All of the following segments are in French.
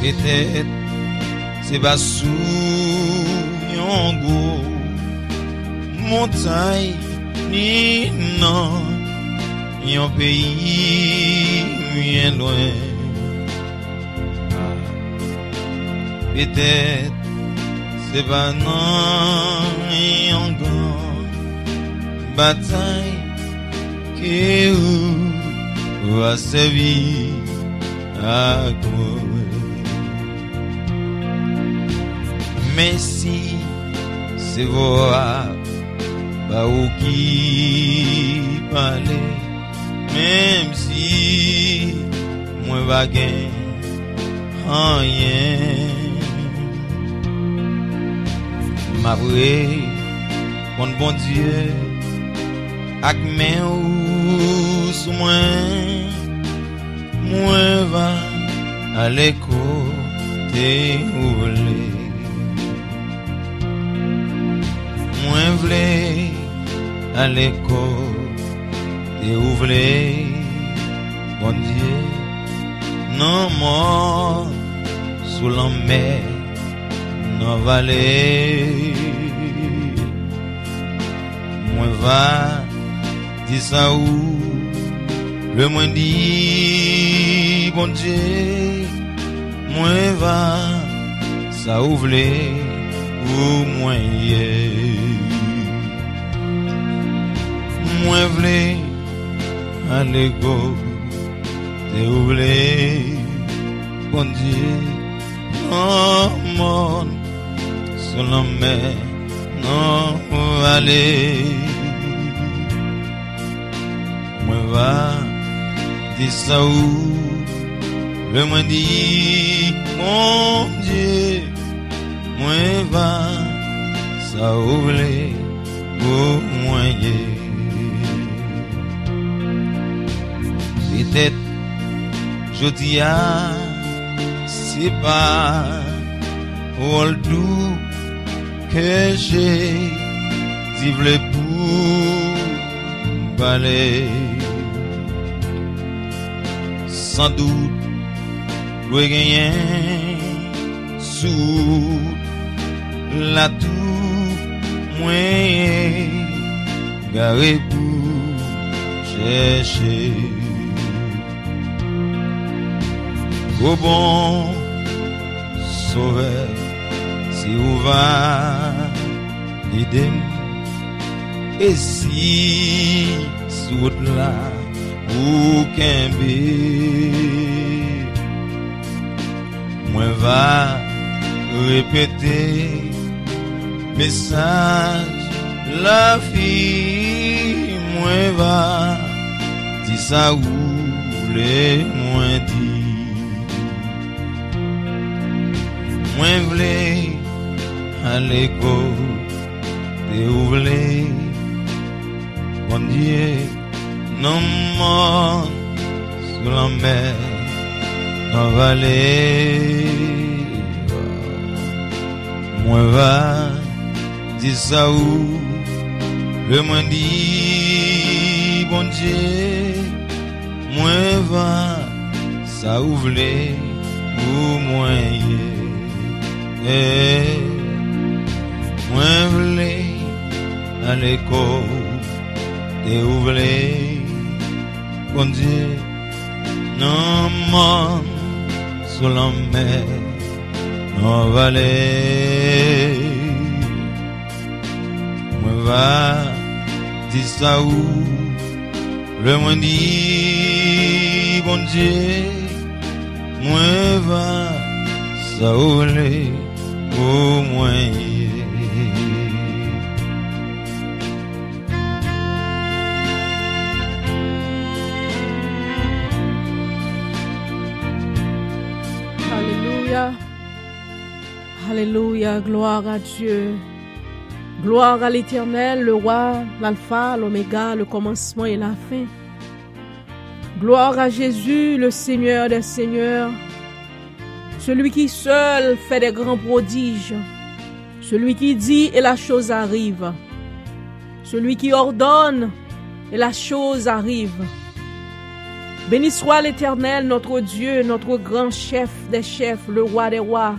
Peut-être c'est pas sous yon gros montagne ni non yon pays bien loin. Peut-être c'est pas non yon grand bataille que va servir à quoi. Mais si c'est voir pas où qui parler, même si moi va gagner rien, m'après bon Dieu ak men ou sous moi va aller côté où les moi vle aller côté où vle bon Dieu non mort sous la mer non vallée moi va dis ça où le moins dit bon Dieu moi va ça ouvre ou moyen moi vle aller go te ouvre bon Dieu non mon sur la mer non aller moi va dis ça où le moins dit mon Dieu moi va ça ouvre au moyen peut-être je dis c'est pas all doux que j'ai dit vle pour parler sans doute le gagner sous la tour moins garé pour chercher au bon sauveur si ou va aider et si sous là ou kembe moi va répéter message la fille moi va dis ça ou les moins dit moi vle aller côté ouvre bon Dieu non mon sur la mer non vallée moi va dis ça où le moins dit bon Dieu moi va ça ouvre pour moyen moi vle aller côté ouvre bon Dieu non mon sur la mer non vallée moi va dis ça où le moins dit bon Dieu moi va ça ouvre au moyen Alléluia, gloire à Dieu. Gloire à l'Éternel, le roi, l'alpha, l'oméga, le commencement et la fin. Gloire à Jésus, le Seigneur des seigneurs. Celui qui seul fait des grands prodiges. Celui qui dit et la chose arrive. Celui qui ordonne et la chose arrive. Béni soit l'Éternel, notre Dieu, notre grand chef des chefs, le roi des rois.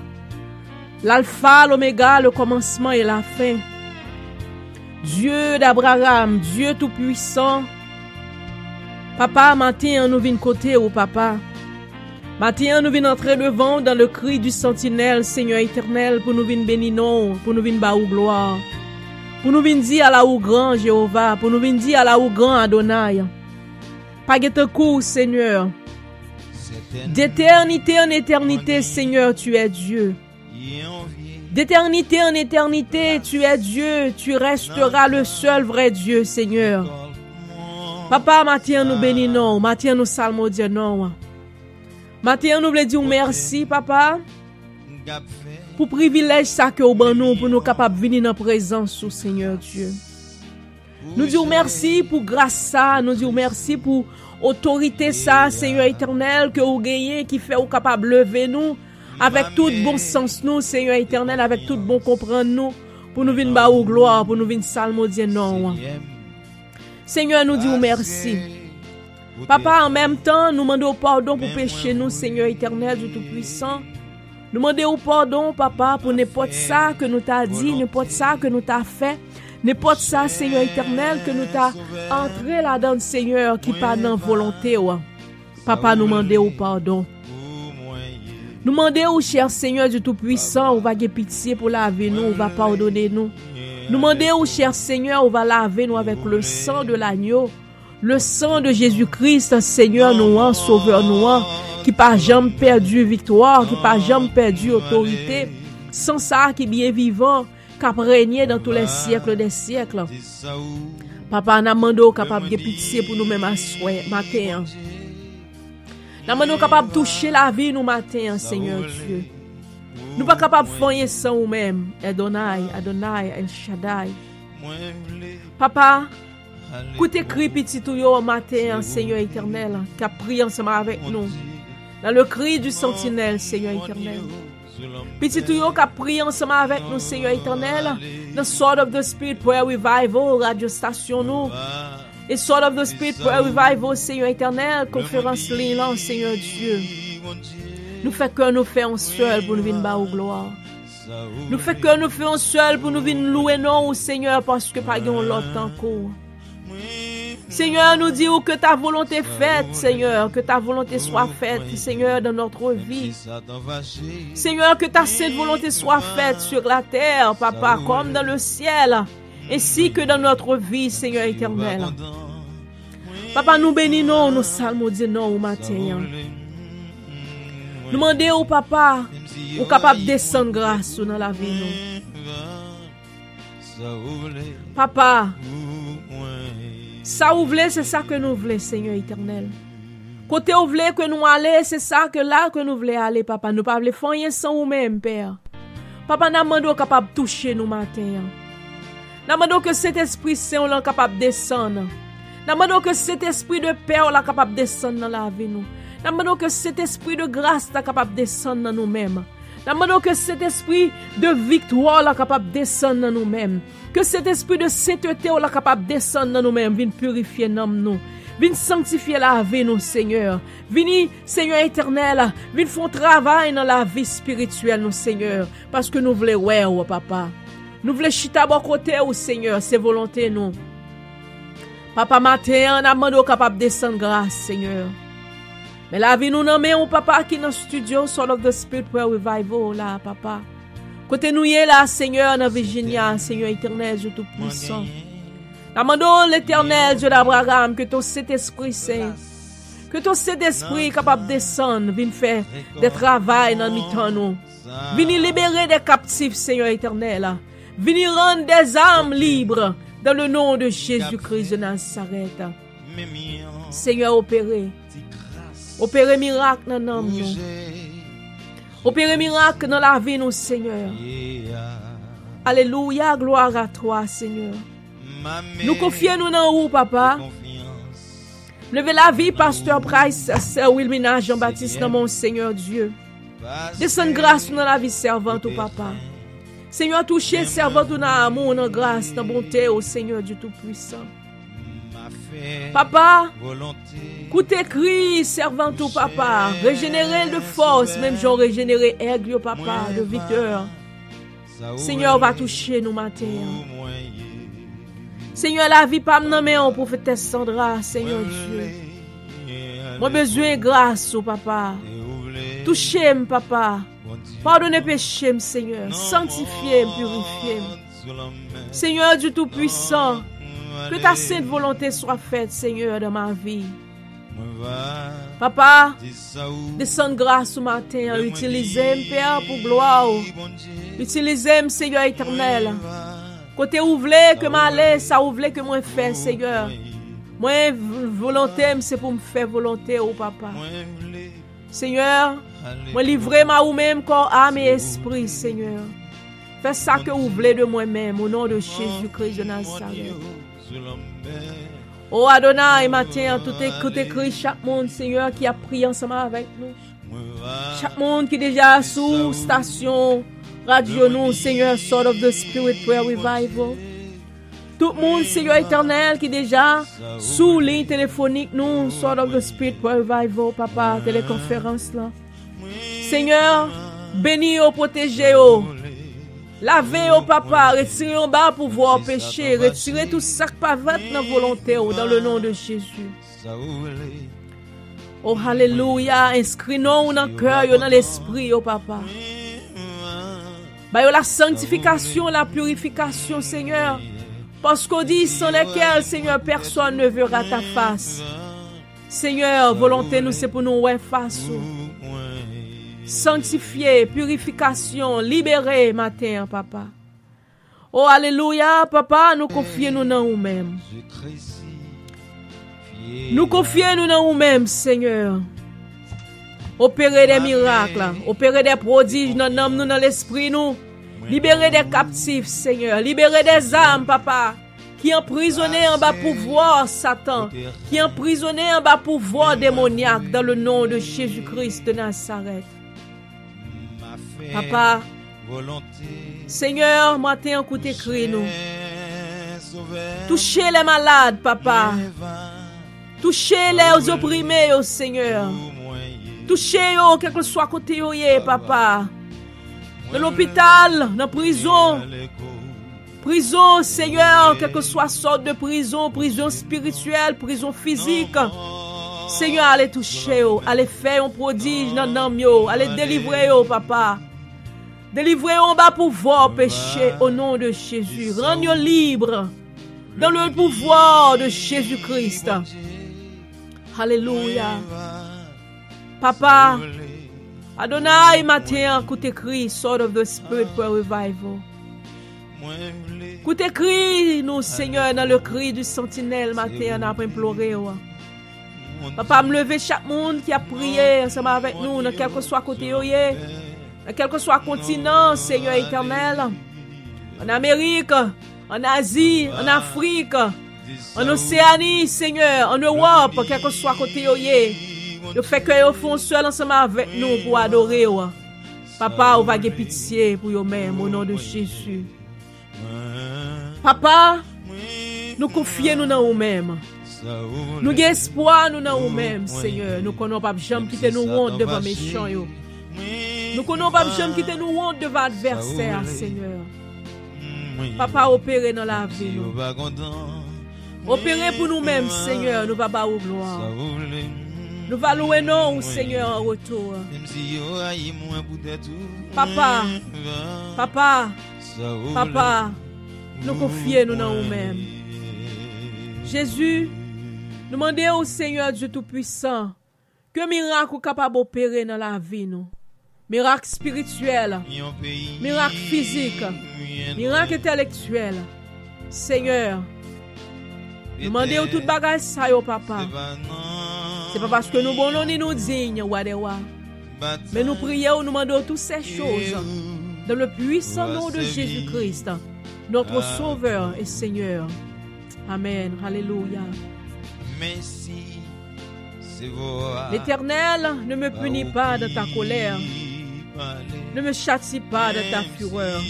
L'alpha, l'oméga, le commencement et la fin. Dieu d'Abraham, Dieu tout-puissant. Papa, matin, nous venons côté au papa. Matin, nous venons entrer devant dans le cri du sentinelle, Seigneur éternel, pour nous venir bénir, pour nous venir baou gloire. Pour nous venir dire à la ou grand Jéhovah, pour nous venir dire à la ou grand Adonai. Pas de coup, Seigneur. D'éternité en éternité, Seigneur, tu es Dieu. D'éternité en éternité, tu es Dieu. Tu resteras le seul vrai Dieu, Seigneur. Papa, matin, nous bénissons. Matin, nous salmodions. Matin, nous voulons dire merci, papa, pour privilège ça que au ban nous, pour nous capables de venir dans la présence, Seigneur Dieu. Nous disons merci pour grâce ça, nous disons merci pour autorité ça, Seigneur éternel, que vous gagnez, qui fait vous capable de lever nous, avec tout bon sens nous, Seigneur éternel, avec tout bon comprendre nous, pour nous venir bas gloire, pour nous venir salmodier non. Seigneur, nous disons merci. Papa, en même temps, nous demandons pardon pour pécher nous, Seigneur éternel, du Tout-Puissant. Nous demandons pardon, papa, pour n'importe ça que nous t'a dit, n'importe ça que nous t'a fait, n'importe ça, Seigneur éternel, que nous t'a entré là-dedans, Seigneur, qui pas dans volonté. Papa, nous demandons pardon. Nous demandons, cher Seigneur du Tout-Puissant, on va avoir pitié pour laver nous, on va pardonner nous. Nous demandons, cher Seigneur, on va laver nous avec le sang de l'agneau, le sang de Jésus-Christ, Seigneur, nous, sauveur nous, qui pas jamais perdu victoire, qui pas jamais perdu autorité, sans ça qui est bien vivant, qui a régné dans tous les siècles des siècles. Papa, nous demandons capable de pitié pour nous-mêmes à soir, matin. Nous demandons capable de toucher la vie nous matin, Seigneur Dieu. Nous pas capable de faire sans nous-mêmes. Adonai, Adonai, El Shaddai. Papa, écoutez cri petit tout yo matin, Seigneur éternel, qui a prié ensemble avec nous. Dans le cri du sentinelle, Seigneur éternel. Petit tout yo qui a prié ensemble avec nous, Seigneur éternel. The Sword of the Spirit Prayer Revival, radio station nous. Et Sword of the Spirit Prayer Revival, Seigneur éternel, conférence ligne, Seigneur Dieu. Nous fait que nous faisons seul pour nous venir bas au gloire. Nous fait que nous faisons seul pour nous venir louer non, Seigneur, parce que pas yon l'autre encore. Seigneur, nous disons que ta volonté faite, Seigneur, que ta volonté soit faite, Seigneur, dans notre vie. Seigneur, que ta sainte volonté soit faite sur la terre, Papa, comme dans le ciel, ainsi que dans notre vie, Seigneur éternel. Papa, nous bénissons, nous salmodions au matin. Nous demandons au Papa, ou capable de descendre grâce dans la vie. Papa, ça vous voulez, c'est ça que nous voulons, Seigneur éternel. Côté vous voulez que nous aller, c'est ça que là que nous voulons aller, Papa. Nous ne pouvons pas faire rien sans nous-mêmes, Père. Papa, nous demandons capable de toucher nous matin. Nous demandons que cet esprit saint est capable de descendre. Nous demandons que cet esprit de paix est capable de descendre dans la vie nous. Nous demandons que cet esprit de grâce est capable de descendre dans nous-mêmes. Nous demandons que cet esprit de victoire est capable de descendre dans nous-mêmes. Que cet esprit de sainteté est capable de descendre dans nous-mêmes. Viens purifier nous. Viens sanctifier la vie nous, Seigneur. Viens, Seigneur éternel. Viens faire un travail dans la vie spirituelle, nous, Seigneur. Parce que nous voulons, ouais, papa. Nous voulons chita bon côté, Seigneur. C'est volonté, nous. Papa, matin, nous demandons capable de descendre grâce, Seigneur. Mais la vie nous nomme papa qui est dans le studio, Sword of the Spirit Prayer Revival, là, papa. Côté nous y est là, Seigneur, dans Virginia, Seigneur éternel, Dieu tout-puissant. Nous demandons l'éternel, Dieu d'Abraham, que ton Saint-Esprit Saint, que ton Saint-Esprit capable de descendre, vienne faire des travail dans le nous. Vienne libérer des captifs, Seigneur éternel. Vienne rendre des âmes libres, dans le nom de Jésus-Christ de Nazareth. Seigneur, opérez miracle dans nos vies. Opérez miracle dans la vie, nous, Seigneur. Alléluia, gloire à toi, Seigneur. Nous confions nous dans vous, papa. Levez la vie, pasteur Price, sœur Wilmina Jean-Baptiste, dans mon Seigneur Dieu. Descends grâce dans la vie servante, au papa. Seigneur, touchez servante dans amour, dans grâce, dans bonté, au Seigneur Dieu Tout-Puissant. Papa, volonté, écoute cri, servant tout papa, régénérer de force, même j'en régénérer aigle, papa, de Victor. Seigneur, va toucher nous matin. Seigneur, la vie pas me en prophétesse Sandra, Seigneur Dieu. Moi besoin de grâce au papa. Touchez-moi, papa. Pardonnez péché, Seigneur. Sanctifiez-moi, purifiez-moi. Seigneur Dieu Tout-Puissant, que ta sainte volonté soit faite, Seigneur, dans ma vie. Papa, descends grâce ce matin. Utilisez-moi, Père, pour gloire. Utilisez-moi, Seigneur éternel. Côté ouvlé que m'aller, ça ouvlé que moi fait, Seigneur. Moi, volonté, c'est pour me faire volonté, oh papa. Seigneur, moi livrer ma ou même corps, âme et esprit, Seigneur. Fais ça que vous voulez de moi-même, au nom de Jésus-Christ de Nazareth. Oh Adonai, matin, tout écrit chaque monde, Seigneur, qui a prié ensemble avec nous. Chaque monde qui est déjà sous station radio nous, Seigneur, Sword of the Spirit Prayer Revival. Tout le monde, Seigneur éternel, qui est déjà sous ligne téléphonique nous, Sword of the Spirit Prayer Revival, papa, téléconférence là. Seigneur, bénis au protégez au. Lavez au papa, retirez en bas pour voir péché, retirez tout ça qui pas votre dans volonté dans le nom de Jésus. Oh alléluia, inscris-nous dans le cœur, dans l'esprit, oh papa. Bah, la sanctification, la purification, Seigneur. Parce qu'on dit sans lesquels, Seigneur, personne ne verra ta face. Seigneur, volonté nous, c'est pour nous ouais face. Sanctifier, purification, libérer matin, papa. Oh, alléluia, papa, nous confions nous dans nous-mêmes. Nous confions nous dans nous-mêmes, Seigneur. Opérer des miracles, opérer des prodiges dans l'âme, nous dans l'esprit, nous. Libérer des captifs, Seigneur. Libérer des âmes, papa, qui emprisonnés en bas pouvoir Satan, qui emprisonnés en bas pouvoir démoniaque dans le nom de Jésus-Christ de Nazareth. Papa, Seigneur, matin, écoutez cri nous. Touchez les malades, papa. Touchez les opprimés, oh Seigneur. Touchez-les, quel que soit côté, papa. Dans l'hôpital, dans la prison. Prison, Seigneur, quelle que soit sorte de prison, prison spirituelle, prison physique. Seigneur, allez toucher, allez faire un prodige dans l'âme, allez délivrer, papa. Délivrez en bas pouvoir péché au nom de Jésus. Rendez-nous libres dans le pouvoir de Jésus-Christ. Alléluia. Papa, Adonai, matin, écoutez cri, Sword of the Spirit for Revival. Écoutez cri, nous, Seigneur, dans le cri du sentinelle, matin, on a imploré. Papa, me lever chaque monde qui a prié ensemble avec nous, dans quel que soit côté, dans quel que soit continent, Seigneur éternel. En Amérique, en Asie, en Afrique, en Océanie, Seigneur, en Europe, quel que soit côté, le fait que vous font seul ensemble avec nous pour adorer. Papa, on va avoir pitié pour eux-mêmes au nom de Jésus. Papa, nous confions nous dans nous-mêmes. Nous avons espoir nous dans nous-mêmes, Seigneur. Nous ne connaissons pas jamais quitter nous honte devant les méchants. Nous ne connaissons pas jamais quitter nous honte devant l'adversaire, Seigneur. Papa, opérez dans la vie. Opérez pour nous-mêmes, Seigneur. Nous allons vous gloire. Nous allons louer nous, Seigneur, en retour. Papa, papa, papa, nous confions nous dans nous-mêmes. Jésus, nous demandons au Seigneur Dieu Tout-Puissant que miracle capable d'opérer dans la vie, nous. Miracle spirituel, miracle physique, miracle intellectuel. Seigneur, nous demandons tout bagage ça, papa. C'est pas parce que nous bonhons ni nous dignes, mais nous prions, nous demandons toutes ces choses dans le puissant nom de Jésus-Christ, notre Sauveur et Seigneur. Amen. Alléluia. L'Éternel ne me punit pas de ta colère, ne me châtie pas de ta fureur,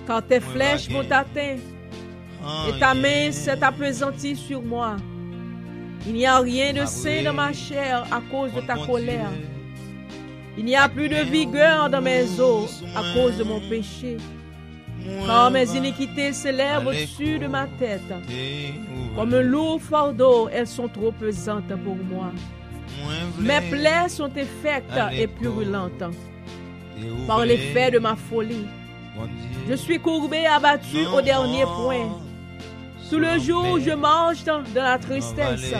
car tes flèches m'ont atteint et ta main s'est appesantie sur moi. Il n'y a rien de sain dans ma chair à cause de ta colère. Il n'y a plus de vigueur dans mes os à cause de mon péché. Car mes iniquités s'élèvent au-dessus de ma tête. Comme un lourd fardeau, elles sont trop pesantes pour moi. Mes plaies sont infectes et purulentes par l'effet de ma folie. Je suis courbé et abattu au dernier point. Tout le jour, je marche dans la tristesse,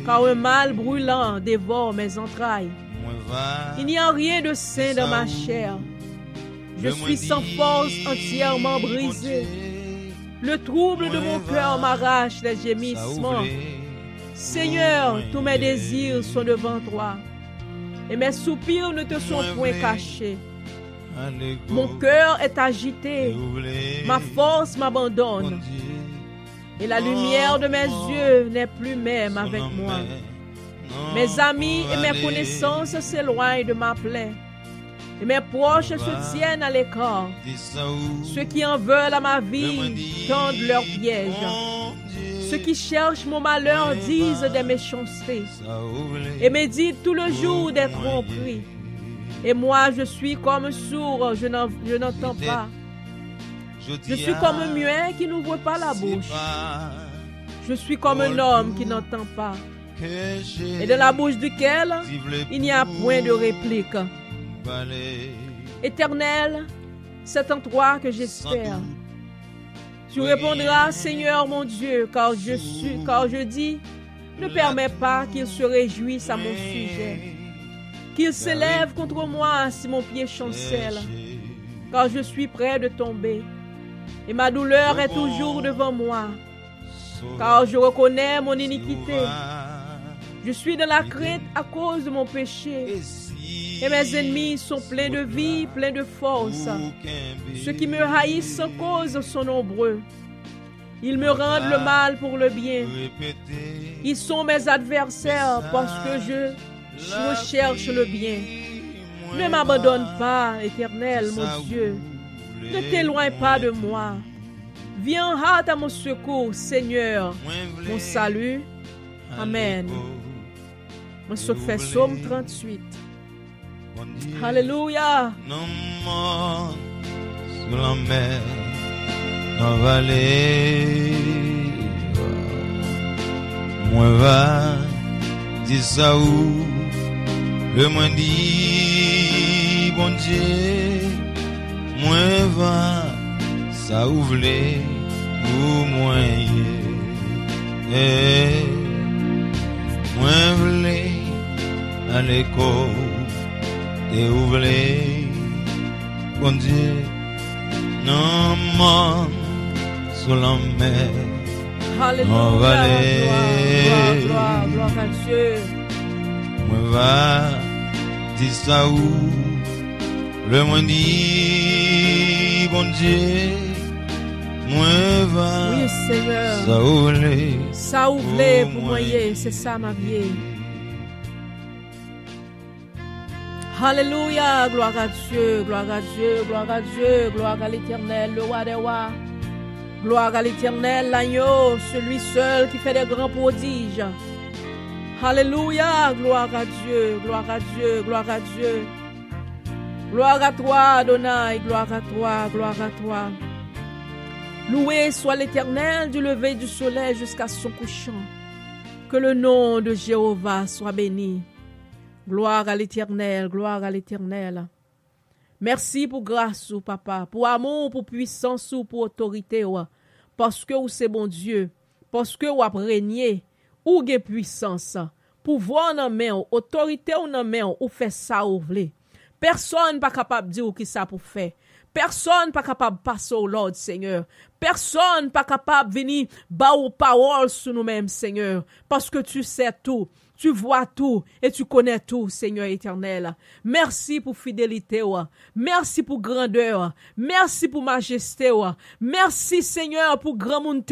car un mal brûlant dévore mes entrailles. Il n'y a rien de sain dans ma chair. Je suis sans force, entièrement brisé. Le trouble de mon cœur m'arrache les gémissements. Seigneur, tous mes désirs sont devant toi, et mes soupirs ne te sont point cachés. Mon cœur est agité, ma force m'abandonne, et la lumière de mes yeux n'est plus même avec moi. Mes amis et mes connaissances s'éloignent de ma plaie, et mes proches se tiennent à l'écart. Ceux qui en veulent à ma vie tendent leurs pièges. Ceux qui cherchent mon malheur disent des méchancetés et méditent tout le jour des tromperies. Et moi, je suis comme sourd, je n'entends pas. Je suis comme un muet qui n'ouvre pas la bouche. Je suis comme un homme qui n'entend pas, et de la bouche duquel il n'y a point de réplique. Éternel, c'est en toi que j'espère. Tu répondras, Seigneur mon Dieu, car je dis, ne permets pas qu'il se réjouisse à mon sujet, qu'il s'élève contre moi si mon pied chancelle, car je suis près de tomber, et ma douleur est toujours devant moi, car je reconnais mon iniquité. Je suis dans la crainte à cause de mon péché, et mes ennemis sont pleins de vie, pleins de force. Ceux qui me haïssent sans cause sont nombreux. Ils me rendent le mal pour le bien. Ils sont mes adversaires parce que je recherche le bien. Ne m'abandonne pas, Éternel, mon Dieu. Ne t'éloigne pas de moi. Viens en hâte à mon secours, Seigneur, mon salut. Amen. On se fait Psaume 38. Alléluia. Non more sur la mer, dans la vallée. Moi va, dis ça où, le moins dit, bon Dieu. Moi va, ça ouvre ou moi moi v'lais à l'école. Et ouvrez, bon Dieu, non man sur la mer. Alléluia, gloire à Dieu. Moi va, dis ça où, le moins dit, bon Dieu, moi va. Oui, Seigneur. Ça ouvre pour moi, c'est ça ma vie. Alléluia, gloire à Dieu, gloire à Dieu, gloire à Dieu, gloire à l'Éternel, le roi des rois. Gloire à l'Éternel, l'agneau, celui seul qui fait des grands prodiges. Alléluia, gloire à Dieu, gloire à Dieu, gloire à Dieu. Gloire à toi, Adonai, gloire à toi, gloire à toi. Loué soit l'Éternel du lever du soleil jusqu'à son couchant. Que le nom de Jéhovah soit béni. Gloire à l'Éternel, gloire à l'Éternel. Merci pour grâce, papa, pour amour, pour puissance, pour autorité, parce que vous c'est bon Dieu, parce que vous avez régné, ou avez puissance, pouvoir dans main, autorité dans main, ou fait ça ou voulez. Personne pas capable de dire qui ça pour faire. Personne pas capable de passer au Lord, Seigneur. Personne pas capable de venir bas aux paroles sur nous-mêmes, Seigneur, parce que tu sais tout. Tu vois tout et tu connais tout, Seigneur éternel. Merci pour fidélité. Merci pour grandeur. Merci pour majesté. Merci, Seigneur, pour grand monde.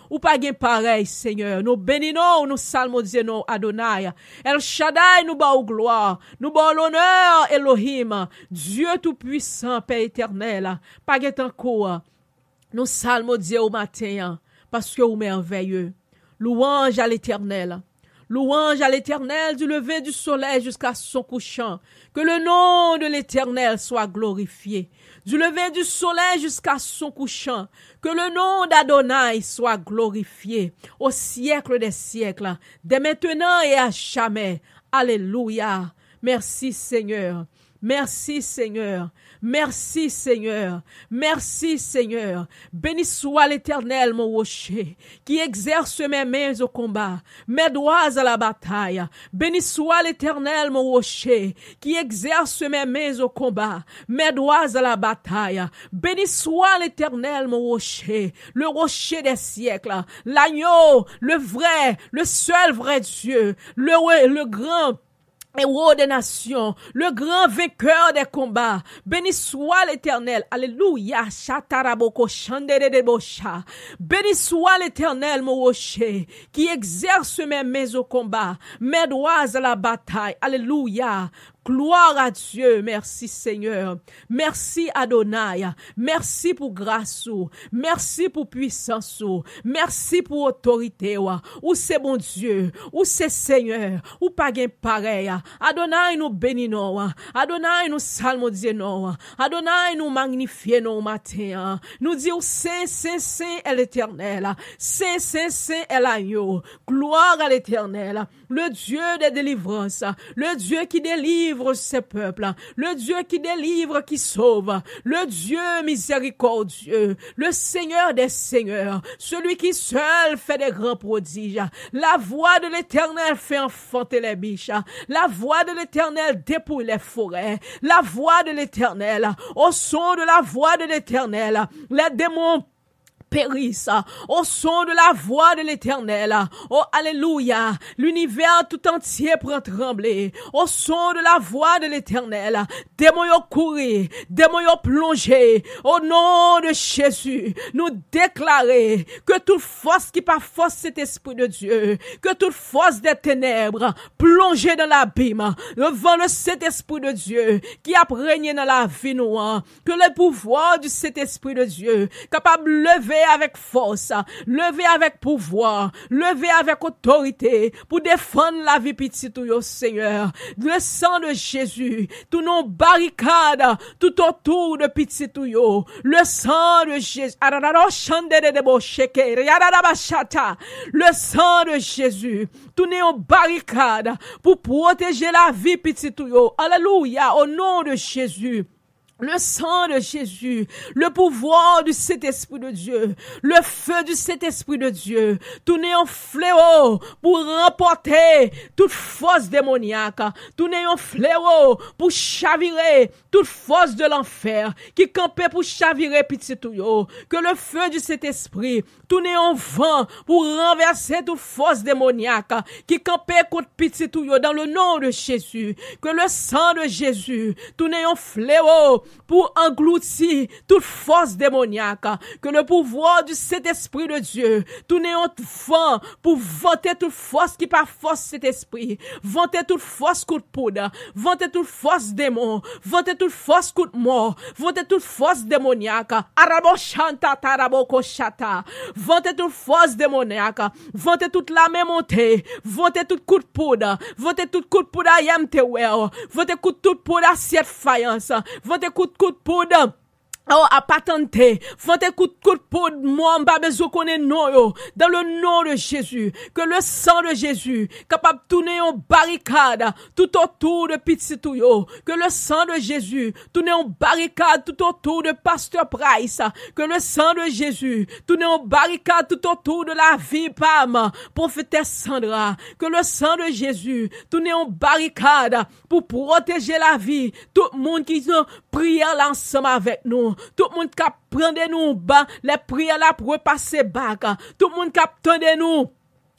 Ou pas gain pareil, Seigneur. Nous bénissons, nous salmodions Adonai. El Shaddai, nous bas gloire. Nous bas l'honneur, Elohim. Dieu tout-puissant, Père éternel. Pas gain encore. Nous salmodions au matin parce que vous merveilleux. Louange à l'éternel. Louange à l'Éternel du lever du soleil jusqu'à son couchant. Que le nom de l'Éternel soit glorifié. Du lever du soleil jusqu'à son couchant. Que le nom d'Adonai soit glorifié au siècle des siècles, dès maintenant et à jamais. Alléluia. Merci Seigneur. Merci Seigneur. Merci Seigneur. Merci Seigneur. Béni soit l'Éternel, mon rocher, qui exerce mes mains au combat, mes doigts à la bataille. Béni soit l'Éternel, mon rocher, qui exerce mes mains au combat, mes doigts à la bataille. Béni soit l'Éternel, mon rocher, le rocher des siècles, l'agneau, le vrai, le seul vrai Dieu, le grand héros des nations, le grand vainqueur des combats. Béni soit l'Éternel. Alléluia. Béni soit l'Éternel, mon rocher, qui exerce mes mains au combat, mes doigts à la bataille. Alléluia. Gloire à Dieu. Merci Seigneur. Merci Adonai. Merci pour grâce. Merci pour puissance. Merci pour autorité. Ou c'est bon Dieu. Ou c'est Seigneur. Ou pas gain pareil. Adonai nous bénit nous. Adonai nous salmodie nous. Adonai nous magnifie nous matin. Nous disons Saint, Saint, Saint est l'Éternel. Saint, Saint, Saint est l'agneau. Gloire à l'Éternel. Le Dieu des délivrances. Le Dieu qui délivre ses peuples, le Dieu qui délivre, qui sauve, le Dieu miséricordieux, le Seigneur des seigneurs, celui qui seul fait des grands prodiges. La voix de l'Éternel fait enfanter les biches, la voix de l'Éternel dépouille les forêts, la voix de l'Éternel, au son de la voix de l'Éternel, les démons périssent au son de la voix de l'Éternel. Oh, alléluia. L'univers tout entier prend trembler au son de la voix de l'Éternel. Démons yo courir, démons yo plonger. Au nom de Jésus, nous déclarer que toute force qui pas force cet esprit de Dieu, que toute force des ténèbres plongée dans l'abîme, devant le Saint-Esprit de Dieu qui a régné dans la vie nous, que le pouvoir du Saint-Esprit de Dieu capable de lever avec force, lever avec pouvoir, lever avec autorité pour défendre la vie petite au Seigneur. Le sang de Jésus, tous nos barricades tout autour de petite ou le sang de Jésus, le sang de Jésus, tous nos barricades pour protéger la vie petite ou. Alléluia, au nom de Jésus. Le sang de Jésus, le pouvoir du Saint-Esprit de Dieu, le feu du Saint-Esprit de Dieu, tourner en fléau pour remporter toute force démoniaque, tourner en fléau pour chavirer toute force de l'enfer qui campait pour chavirer petit touyo, que le feu du Saint-Esprit tourner en vent pour renverser toute force démoniaque qui campait contre petit touyo dans le nom de Jésus, que le sang de Jésus tourner en fléau pour engloutir toute force démoniaque, que le pouvoir du Saint-Esprit de Dieu tourne en vent pour vanter toute force qui par force cet esprit, vanter toute force coup de poudre, vanter toute force démon, vanter toute force coup de mort, vanter toute force démoniaque, arabo chanta taraboko chata, vanter toute force démoniaque, vanter toute la même montée, vanter tout coup de poudre, vanter tout coup de poudre à yamtewell, vanter coup de poudre à cette faïence, vanter coup de poudre oh, à patenter, fante coup de poudre, moi, m'pa besoin connaît non yo, dans le nom de Jésus, que le sang de Jésus, capable de tourner en barricade, tout autour de petit touyo, que le sang de Jésus, tourner en barricade tout autour de Pasteur Price, que le sang de Jésus, tourner en barricade tout autour de la vie Pam, prophétesse Sandra, que le sang de Jésus, tourner en barricade, pour protéger la vie, tout le monde qui ont prié ensemble avec nous, tout le monde qui prend nous, les prières là pour repasser bac, tout le monde qui attend nous.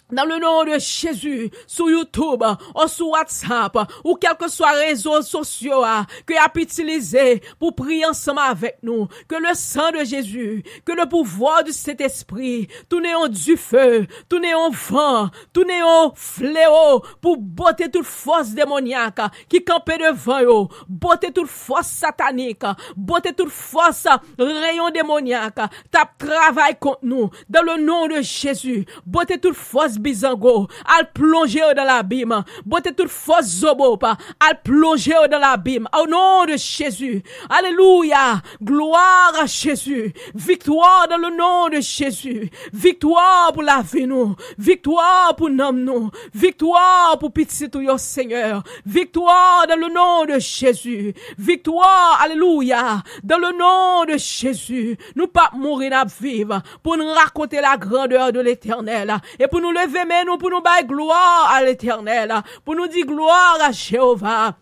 Dans le nom de Jésus, sur YouTube, ou sur WhatsApp, ou quel que soit réseaux sociaux, que y a utilisé pour prier ensemble avec nous, que le sang de Jésus, que le pouvoir de cet esprit, tourne en du feu, tourne en vent, tourne en fléau, pour botter toute force démoniaque, qui campait devant eux, botter toute force satanique, botter toute force rayon démoniaque, tape travail contre nous, dans le nom de Jésus, botter toute force fausse bizango, al plonger dans l'abîme. Botte toute fausse zobopa, al plonger dans l'abîme. Au nom de Jésus. Alléluia. Gloire à Jésus. Victoire dans le nom de Jésus. Victoire pour la vie nous. Victoire pour nous. Victoire pour petit tout yo Seigneur. Victoire dans le nom de Jésus. Victoire, alléluia, dans le nom de Jésus. Nous pas mourir à vivre pour nous raconter la grandeur de l'Éternel et pour nous lever mais nous pour nous bailler gloire à l'Éternel, pour nous dire gloire à Jéhovah.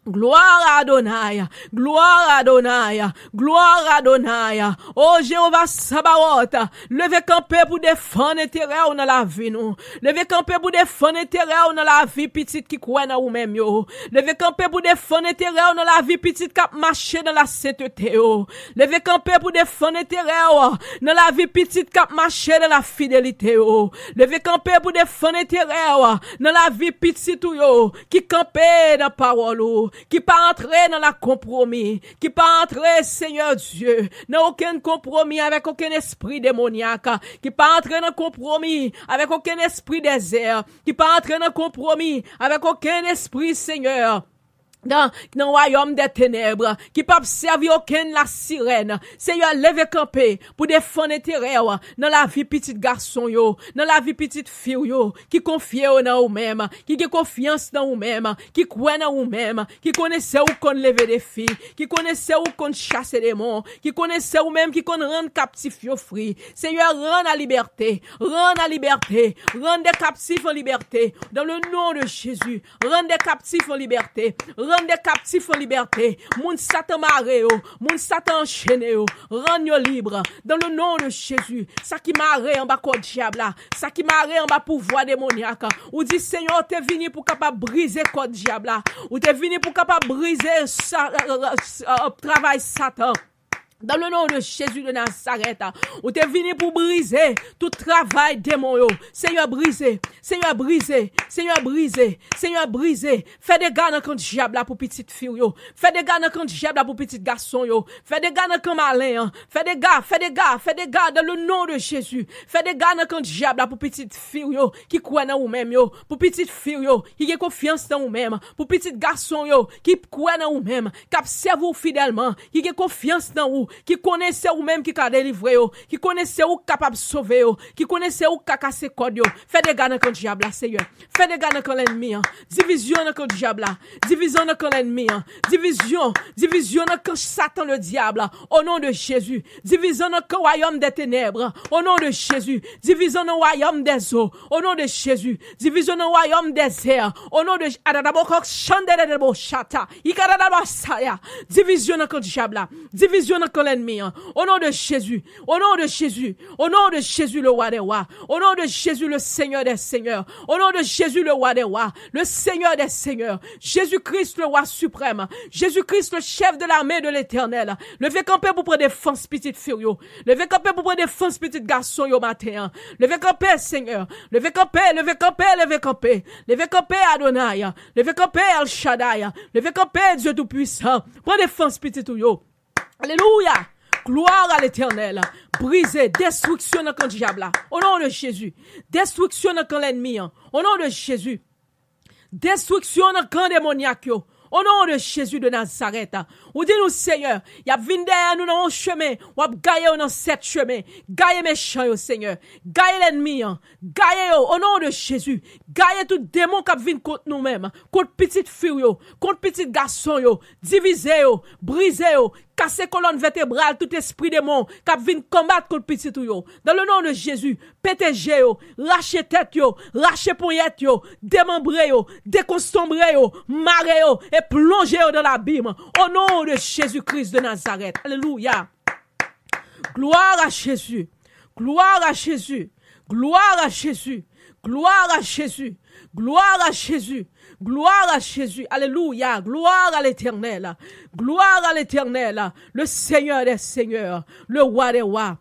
Gloire à Adonai, gloire à Adonai, gloire à Adonai. Oh Jéhovah Sabaoth, levez campé pour défendre l'intérêt dans la vie nous. Levez campé pour défendre l'intérêt dans la vie petite qui croit dans ou même yo. Levez campé pour défendre l'intérêt dans la vie petite qui marche dans la sainteté yo. Levez campé pour défendre l'intérêt dans la vie petite qui marche dans la fidélité yo. Levez campé pour défendre l'intérêt dans la vie petite yo qui campé dans parole yo. Qui pas entrer dans la compromis, qui pas entrer, Seigneur Dieu, dans aucun compromis avec aucun esprit démoniaque, qui pas entrer dans compromis avec aucun esprit désert, qui pas entrer dans compromis avec aucun esprit, Seigneur, dans le royaume des ténèbres, qui pas servir aucune la sirène. Seigneur, levez campé pour défendre intérêt dans la vie petite garçon yo, dans la vie petite fille yo, qui confie dans vous-même, qui a confiance dans vous-même, qui croit dans vous-même, qui connaissait où qu'on lever des filles, qui connaissait où qu'on chasse des démons, qui connaissait où même qui qu'on rendre captif yo free. Seigneur, rend la liberté, rend des captifs en liberté, dans le nom de Jésus, rend des captifs en liberté, rend des captifs en liberté. Moun Satan maré, moun Satan enchaîné, rend yo libre. Dans le nom de Jésus. Ça qui maré en bas code diable, ça qui maré en bas pouvoir démoniaque. Ou dit Seigneur, t'es venu pour capable briser code diable. Ou t'es venu pour capable briser travail Satan. Dans le nom de Jésus de Nazareth, où t'es venu pour briser tout travail démon yo. Seigneur brisé, Seigneur brisé, Seigneur brisé, Seigneur brisé. Fais des gars dans le diable là pour petite fille yo. Fais des gars dans le diable là pour petit garçon yo. Fais des gars dans le malin. Fais des gars dans le nom de Jésus. Fais des gars dans le diable là pour petite fille yo qui croit dans vous-même yo. Pour petite fille yo qui a confiance dans vous-même. Pour petit garçon yo qui croit dans vous-même, qui observe vous fidèlement, qui a confiance dans vous. Qui connaissait ou même qui a délivré yo, qui connaissait ou capable de sauver yo, qui connaissait ou qui a cassé code yo. Fais des gars dans le diable là, Seigneur. Fais des gars dans l'ennemi. Division dans le diable là. Division dans l'ennemi. Division dans Satan le diable. Au nom de Jésus. Division dans le royaume des ténèbres. Au nom de Jésus. Division dans le royaume des eaux. Au nom de Jésus. Division dans le royaume des airs. Au nom de division dans le diable là. Division dans l'ennemi. Au nom de Jésus. Au nom de Jésus. Au nom de Jésus le roi des rois. Au nom de Jésus le Seigneur des seigneurs. Au nom de Jésus le roi des rois. Le Seigneur des seigneurs. Jésus-Christ le roi suprême. Jésus-Christ le chef de l'armée de l'Éternel. Levez campé pour prendre défense petite fille yo. Levez campé pour prendre défense petite garçon yo matin. Levez campé Seigneur. Levez campé, levez campé, levez campé. Levez campé Adonai. Levez campé El Shaddai. Levez campé Dieu tout-puissant. Prends défense petite yo. Alléluia. Gloire à l'Éternel. Briser, destruction dans le diable. Au nom de Jésus. Destruction dans l'ennemi. Au nom de Jésus. Destruction dans le camp démoniaque. Au nom de Jésus de Nazareth. Ou dis-nous, Seigneur, y a vin derrière nous dans un chemin, ou a gaillé dans sept chemins. Gaillé méchant, yo, Seigneur. Gaillé l'ennemi, gaillé yo, au nom de Jésus. Gaillé tout démon qui vient contre nous-mêmes, contre petite fille yo, contre petit garçon yo, divisé yo, brisé yo, casser colonne vertébrale, tout esprit démon qui vient combattre contre petit yo. Dans le nom de Jésus, pété yo, lâchez tête yo, lâchez poignette yo, démembré yo, déconstombré yo, maré yo, et plongé yo dans l'abîme. Au nom de Jésus-Christ de Nazareth. Alléluia. Gloire à Jésus. Gloire à Jésus. Gloire à Jésus. Gloire à Jésus. Gloire à Jésus. Gloire à Jésus. Alléluia. Gloire à l'Éternel. Gloire à l'Éternel. Le Seigneur des seigneurs. Le roi des rois.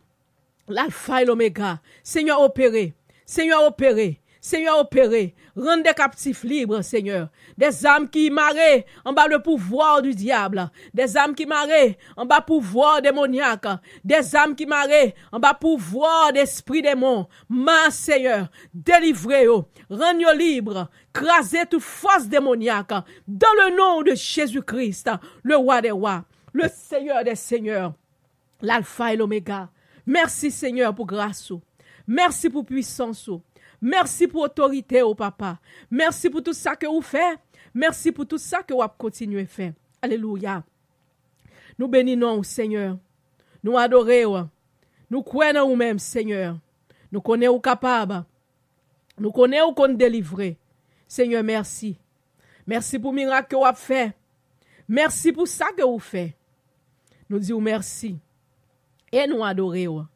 L'alpha et l'oméga. Seigneur opéré. Seigneur opéré. Seigneur, opérez. Rendre des captifs libres, Seigneur. Des âmes qui marraient en bas le pouvoir du diable. Des âmes qui marraient en bas pouvoir démoniaque. Des âmes qui marraient en bas pouvoir d'esprit démon. Ma Seigneur, délivrez-vous. Rends-nous libres. Crasez toute force démoniaque. Dans le nom de Jésus-Christ, le roi des rois, le Seigneur des seigneurs, l'alpha et l'oméga. Merci Seigneur pour grâce. Merci pour puissance. Merci pour autorité, oh papa. Merci pour tout ça que vous faites. Merci pour tout ça que vous continuez à faire. Alléluia. Nous bénissons, Seigneur. Nous adorons. Nous croyons en nous-mêmes, Seigneur. Nous connaissons capable. Nous connaissons qu'on délivre. Seigneur, merci. Merci pour le miracle que vous avez fait. Merci pour ça que vous faites. Nous disons merci. Et nous adorons.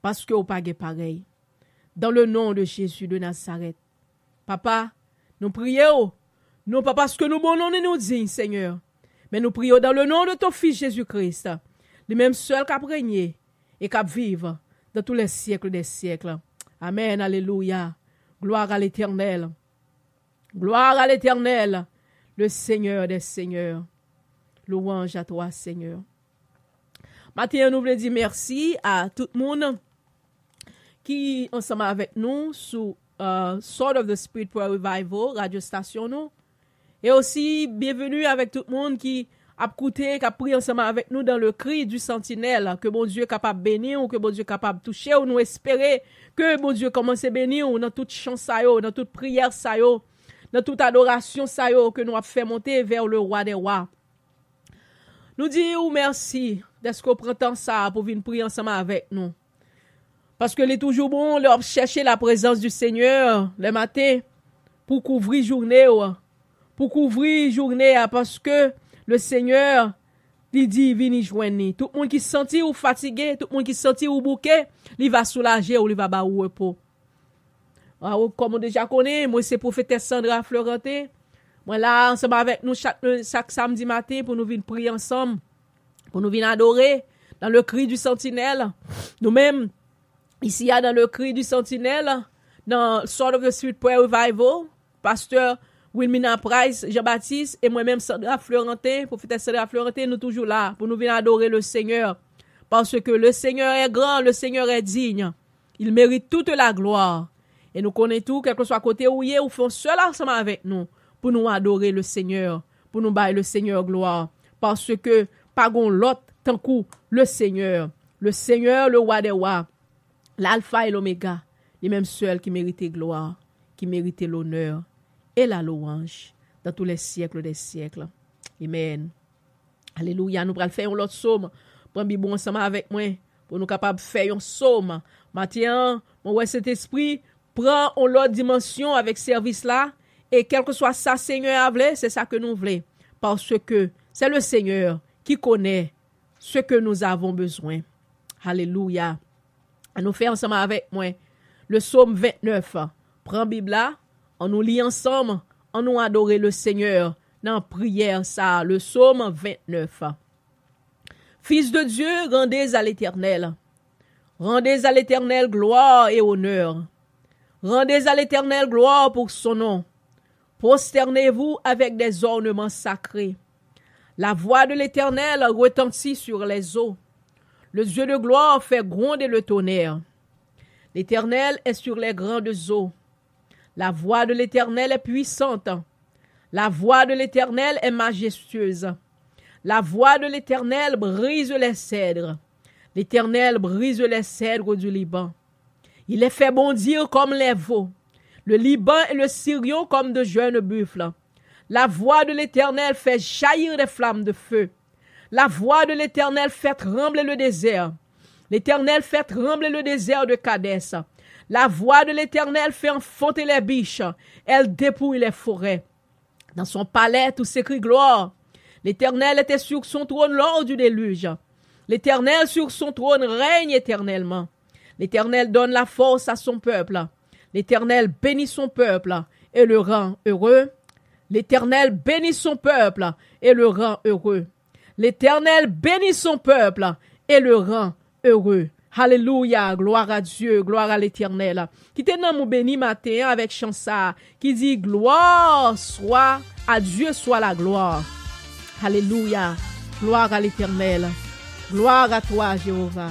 Parce que vous n'avez pas pareil. Dans le nom de Jésus de Nazareth. Papa, nous prions, non pas parce que nous bonhommes nous disons, Seigneur, mais nous prions dans le nom de ton Fils Jésus-Christ, le même seul qui a régné et qui vive dans tous les siècles des siècles. Amen, alléluia. Gloire à l'Éternel. Gloire à l'Éternel, le Seigneur des seigneurs. Louange à toi, Seigneur. Maintenant, nous voulons dire merci à tout le monde qui ensemble avec nous sous Sword of the Spirit Prayer Revival, radio station nous. Et aussi, bienvenue avec tout le monde qui a écouté, qui a prié ensemble avec nous dans le cri du sentinelle, que bon Dieu est capable de bénir, ou que bon Dieu est capable de toucher, ou nous espérer que bon Dieu commence à bénir, ou dans toute chance, dans toute prière, dans toute adoration, que nous avons fait monter vers le roi des rois. Nous disons merci d'être qu'on prend temps ça pour venir prier ensemble avec nous. Parce que c'est toujours bon de chercher la présence du Seigneur le matin pour couvrir journée. Parce que le Seigneur il dit, viens joindre. Tout le monde qui se sent ou fatigué, tout le monde qui se sent ou bouqué, il va soulager ou il va avoir repos. Comme on déjà connaît, moi c'est prophétesse Sandra Florentin. Moi là, ensemble avec nous chaque samedi matin pour nous venir prier ensemble, pour nous venir adorer dans le cri du sentinelle. Nous-mêmes, ici, dans le cri du sentinelle, dans Sword of the Spirit Prayer Revival, pasteur Wilmina Price, Jean-Baptiste, et moi-même, Sandra Florentin, prophétesse Sandra Florentin, nous toujours là, pour nous venir adorer le Seigneur. Parce que le Seigneur est grand, le Seigneur est digne. Il mérite toute la gloire. Et nous connaissons tout, quel que soit côté où il est, ou font seul ensemble avec nous, pour nous adorer le Seigneur, pour nous bailler le Seigneur gloire. Parce que, pas l'autre, tant coup, le Seigneur, le roi des rois, l'alpha et l'oméga, les mêmes seuls qui méritent gloire, qui méritent l'honneur et la louange dans tous les siècles des siècles. Amen. Alléluia. Nous allons faire un autre psaume. Prends Bible ensemble avec moi pour nous capables de faire un psaume. Maintenant, mon cet esprit prend une autre dimension avec ce service-là. Et quel que soit ça, Seigneur a voulu, c'est ça que nous voulons. Parce que c'est le Seigneur qui connaît ce que nous avons besoin. Alléluia. À nous faire ensemble avec moi le psaume 29. Prends Bible là, on nous lit ensemble, on nous adorer le Seigneur dans la prière ça, le psaume 29. Fils de Dieu, rendez à l'Éternel. Rendez à l'Éternel gloire et honneur. Rendez à l'Éternel gloire pour son nom. Prosternez-vous avec des ornements sacrés. La voix de l'Éternel retentit sur les eaux. Le Dieu de gloire fait gronder le tonnerre. L'Éternel est sur les grandes eaux. La voix de l'Éternel est puissante. La voix de l'Éternel est majestueuse. La voix de l'Éternel brise les cèdres. L'Éternel brise les cèdres du Liban. Il les fait bondir comme les veaux. Le Liban et le Sirion comme de jeunes buffles. La voix de l'Éternel fait jaillir des flammes de feu. La voix de l'Éternel fait trembler le désert. L'Éternel fait trembler le désert de Kadès. La voix de l'Éternel fait enfanter les biches. Elle dépouille les forêts. Dans son palais, tout s'écrie gloire. L'Éternel était sur son trône lors du déluge. L'Éternel sur son trône règne éternellement. L'Éternel donne la force à son peuple. L'Éternel bénit son peuple et le rend heureux. L'Éternel bénit son peuple et le rend heureux. L'Éternel bénit son peuple et le rend heureux. Alléluia, gloire à Dieu, gloire à l'Éternel. Qui te nomme ou béni matin avec chansa, qui dit gloire soit à Dieu soit la gloire. Alléluia, gloire à l'Éternel. Gloire à toi, Jéhovah.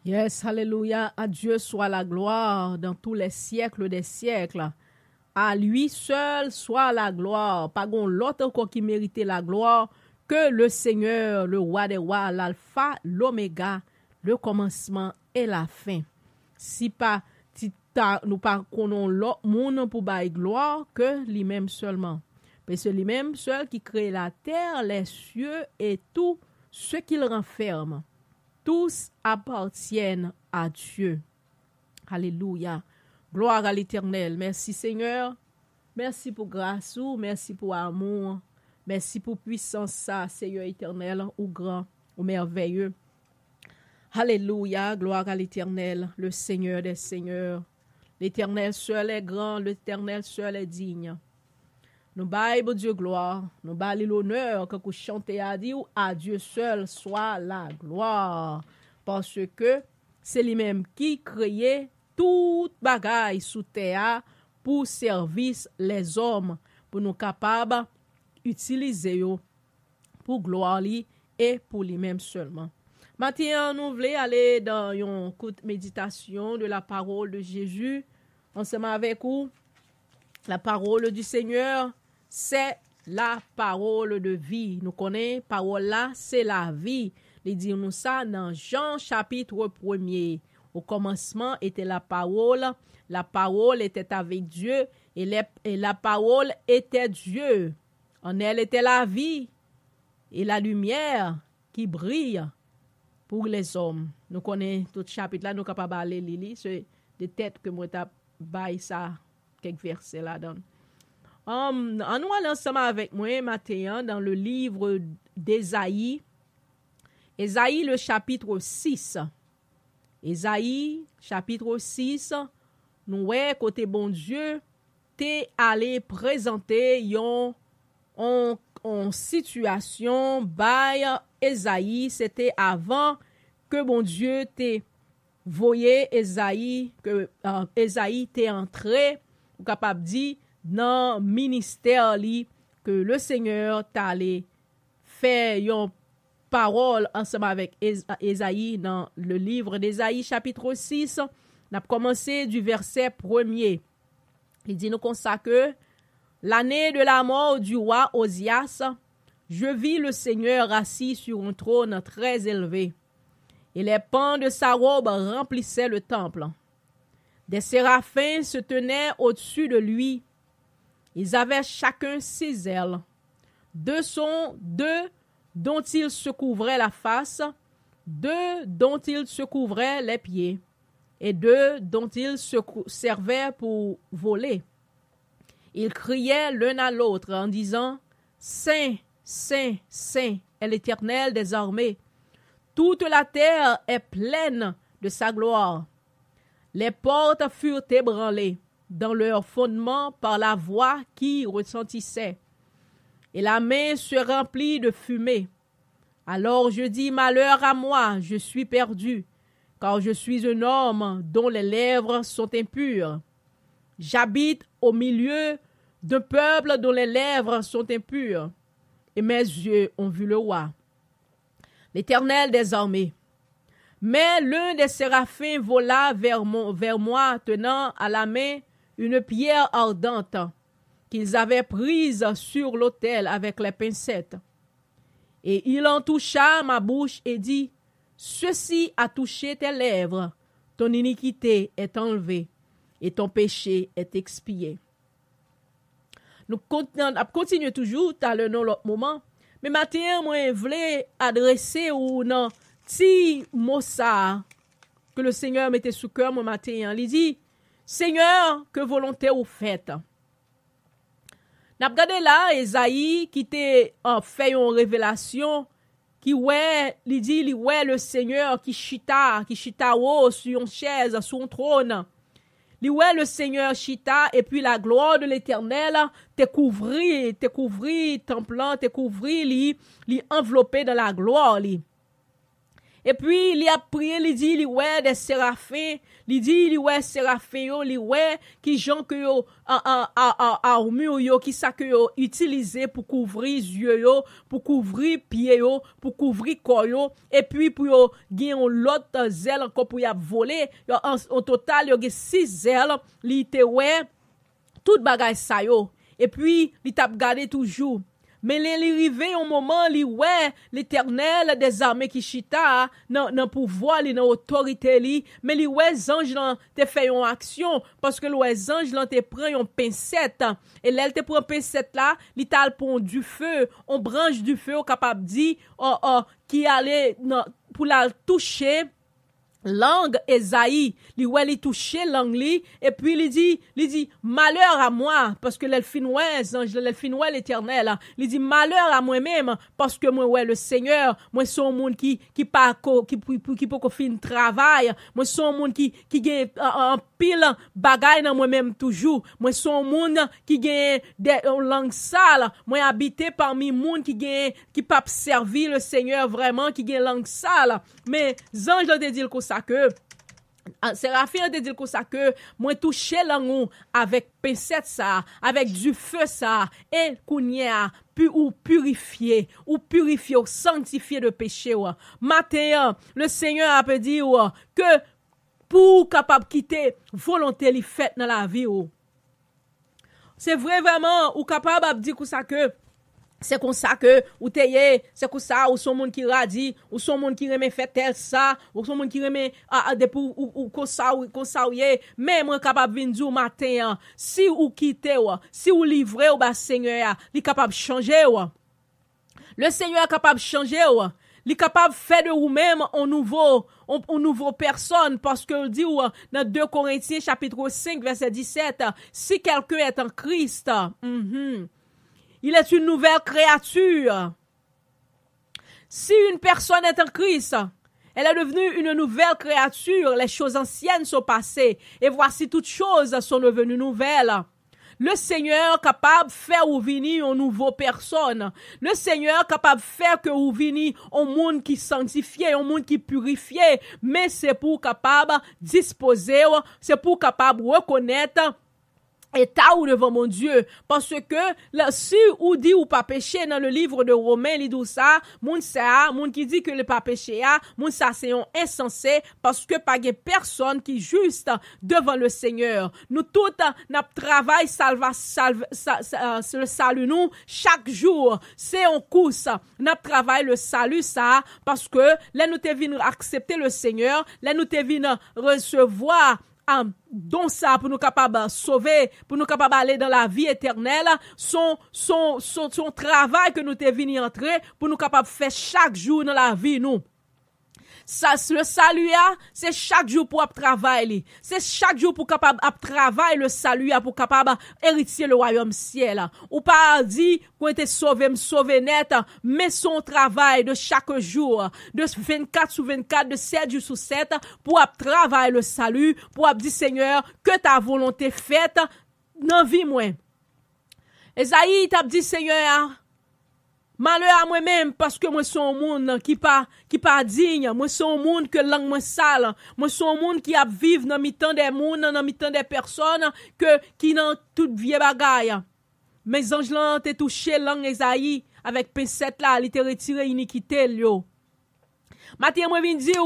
Yes, alléluia. À Dieu soit la gloire dans tous les siècles des siècles. À lui seul soit la gloire. Pas gon l'autre encore qui méritait la gloire que le Seigneur, le roi des rois, l'alpha, l'oméga, le commencement et la fin. Si pas nous pas connaissons l'autre monde pour bailler gloire que lui-même seulement. Mais c'est lui-même seul qui crée la terre, les cieux et tout ce qu'il renferme. Tous appartiennent à Dieu. Alléluia. Gloire à l'Éternel. Merci Seigneur. Merci pour grâce, merci pour amour. Merci pour puissance, ça, Seigneur éternel, ou grand, ou merveilleux. Alléluia. Gloire à l'Éternel, le Seigneur des seigneurs. L'Éternel seul est grand, l'Éternel seul est digne. nous baillons bon Dieu gloire, nous baillons l'honneur que vous chantez à dire, à Dieu seul soit la gloire. Parce que c'est lui-même qui créait toute bagaille sous terre pour service les hommes, pour nous capables d'utiliser pour gloire lui et pour lui-même seulement. Maintenant, nous voulons aller dans une courte méditation de la parole de Jésus. Ensemble avec vous, la parole du Seigneur, c'est la parole de vie. Nous connaissons, parole là, c'est la vie. Il dit nous ça dans Jean chapitre 1er. Au commencement était la parole était avec Dieu, et la parole était Dieu. En elle était la vie et la lumière qui brille pour les hommes. Nous connaissons tout chapitre là, nous sommes capables d'aller lire, c'est des têtes que moi t'ai bail ça, quelques versets là-dedans. En nous allons ensemble avec moi maintenant dans le livre d'Ésaïe. Ésaïe le chapitre 6. Ésaïe chapitre 6, nous voyons côté bon Dieu, t'es allé présenter en situation by Ésaïe, c'était avant que bon Dieu t'ait voyé Ésaïe, que Ésaïe t'est entré, ou capable dit dans ministère li, que le Seigneur t'a allé faire yon parole ensemble avec Ésaïe dans le livre d'Ésaïe chapitre 6. On a commencé du verset 1er. Il dit nous comme ça que l'année de la mort du roi Osias, je vis le Seigneur assis sur un trône très élevé, et les pans de sa robe remplissaient le temple. Des séraphins se tenaient au-dessus de lui. Ils avaient chacun 6 ailes. Deux dont il se couvrait la face, 2 dont il se couvrait les pieds, et 2 dont il se servait pour voler. Ils criaient l'un à l'autre en disant « Saint, Saint, Saint est l'Éternel des armées. Toute la terre est pleine de sa gloire. » Les portes furent ébranlées dans leur fondement par la voix qui retentissait, et la main se remplit de fumée. Alors je dis, malheur à moi, je suis perdu, car je suis un homme dont les lèvres sont impures. J'habite au milieu d'un peuple dont les lèvres sont impures, et mes yeux ont vu le roi, l'Éternel des armées. Mais l'un des séraphins vola vers moi, tenant à la main une pierre ardente qu'ils avaient prise sur l'autel avec les pincettes. Et il en toucha ma bouche et dit, « Ceci a touché tes lèvres, ton iniquité est enlevée et ton péché est expié. » Nous continuons toujours à l'autre moment, mais maintenant, moi, je voulais adresser ou non, si mot ça que le Seigneur mettait sous cœur mon matin, il dit, Seigneur, que volonté vous faites? N'a regardé là Ésaïe qui t'a fait une révélation qui il dit le Seigneur qui chita sur une chaise, sur un trône. Le Seigneur chita et puis la gloire de l'Éternel te couvrit templant, te couvrit, li enveloppé dans la gloire li. Et puis, il a prié, il dit, des séraphins, il dit, séraphins, qui gens que yo, armure yo, qui ça que yo, utilisé pour couvrir yeux yo, pour couvrir pieds yo, pour couvrir corps yo, et puis pour yo, gagner l'autre zèle encore pour y voler, en total, yo, 6 zèles, li te tout bagay sa yo. Et puis, il t'a gardé toujours. Mais il arrivé un moment, l'Éternel des armées qui chita, dans pouvoir, dans autorité, mais les anges te fait une action, parce que les anges te prend une pincette, et là, te prend une pincette là, il t'a pon du feu, on branche du feu, capable dit, qui allait, pour la toucher, langue Esaïe, li touché langue li, et puis il dit malheur à moi, parce que l'elfinoué l'Éternel, il dit malheur à moi-même, parce que moi le Seigneur, moi son monde qui peut fin travail, moi son monde qui gagne un pile bagaille dans moi-même toujours, moi son monde qui gagne des langues sales, moi habité parmi monde qui pas servir le Seigneur vraiment, qui gagne langue sale, mais ange te dit comme ça que Séraphine te dit comme ça que moi toucher langue avec pincette ça, avec du feu ça, et kounya ou purifier, ou sanctifier de péché. Matin, le Seigneur a peut dire que pour capable quitter volonté li faite dans la vie. C'est vrai vraiment ou capable de dire comme ça que c'est comme ça que ou teye, c'est comme ça ou son monde qui radie, ou son monde qui remet fait tel ça, ou son monde qui remet ou comme ça mais moi capable vinn dire matin si ou quitter si ou livrer au Seigneur, il capable changer le Seigneur est capable changer il est capable de faire de vous-même un nouveau personne, parce que dit dans 2 Corinthiens chapitre 5 verset 17, si quelqu'un est en Christ, il est une nouvelle créature. Si une personne est en Christ, elle est devenue une nouvelle créature. Les choses anciennes sont passées et voici toutes choses sont devenues nouvelles. Le Seigneur est capable de faire ou venir une nouvelle personne. Le Seigneur est capable de faire que ou venir un monde qui sanctifié, un monde qui purifié. Mais c'est pour capable disposer, c'est pour capable reconnaître état ou devant mon Dieu, parce que si ou dit ou pas péché dans le livre de Romains, il dit ça, moun qui dit que le pas péché moun ça c'est un insensé, parce que pas de personne qui juste devant le Seigneur. Nous tous n'a travail le salut nous chaque jour, c'est en course, n'a travail le salut ça, parce que là nous te vinn accepter le Seigneur, là nous te vinn recevoir donc ça pour nous capables sauver, pour nous capables aller dans la vie éternelle, son travail que nous te venu entrer pour nous capables faire chaque jour dans la vie nous. Ça, le salut, c'est chaque jour pour travailler. C'est chaque jour pour capable travailler le salut, pour capable hériter le royaume ciel. Ou pas dit qu'on était sauvé net, mais son travail de chaque jour, de 24 sur 24, de 7 jours sur 7, pour travailler le salut, pour dire Seigneur, que ta volonté faite dans vie moi. Esaïe t'a dit Seigneur, malheur à moi-même, parce que moi suis un monde qui pas digne, moi suis un monde que langue moi sale, moi suis un monde qui a vivre dans mi-temps des mondes, dans mi-temps des personnes qui n'ont toute vieille bagaille. Mes anges là t'ont touché langue Esaïe avec pincette là, il t'a retiré iniquité yo. Matin moi vinn dire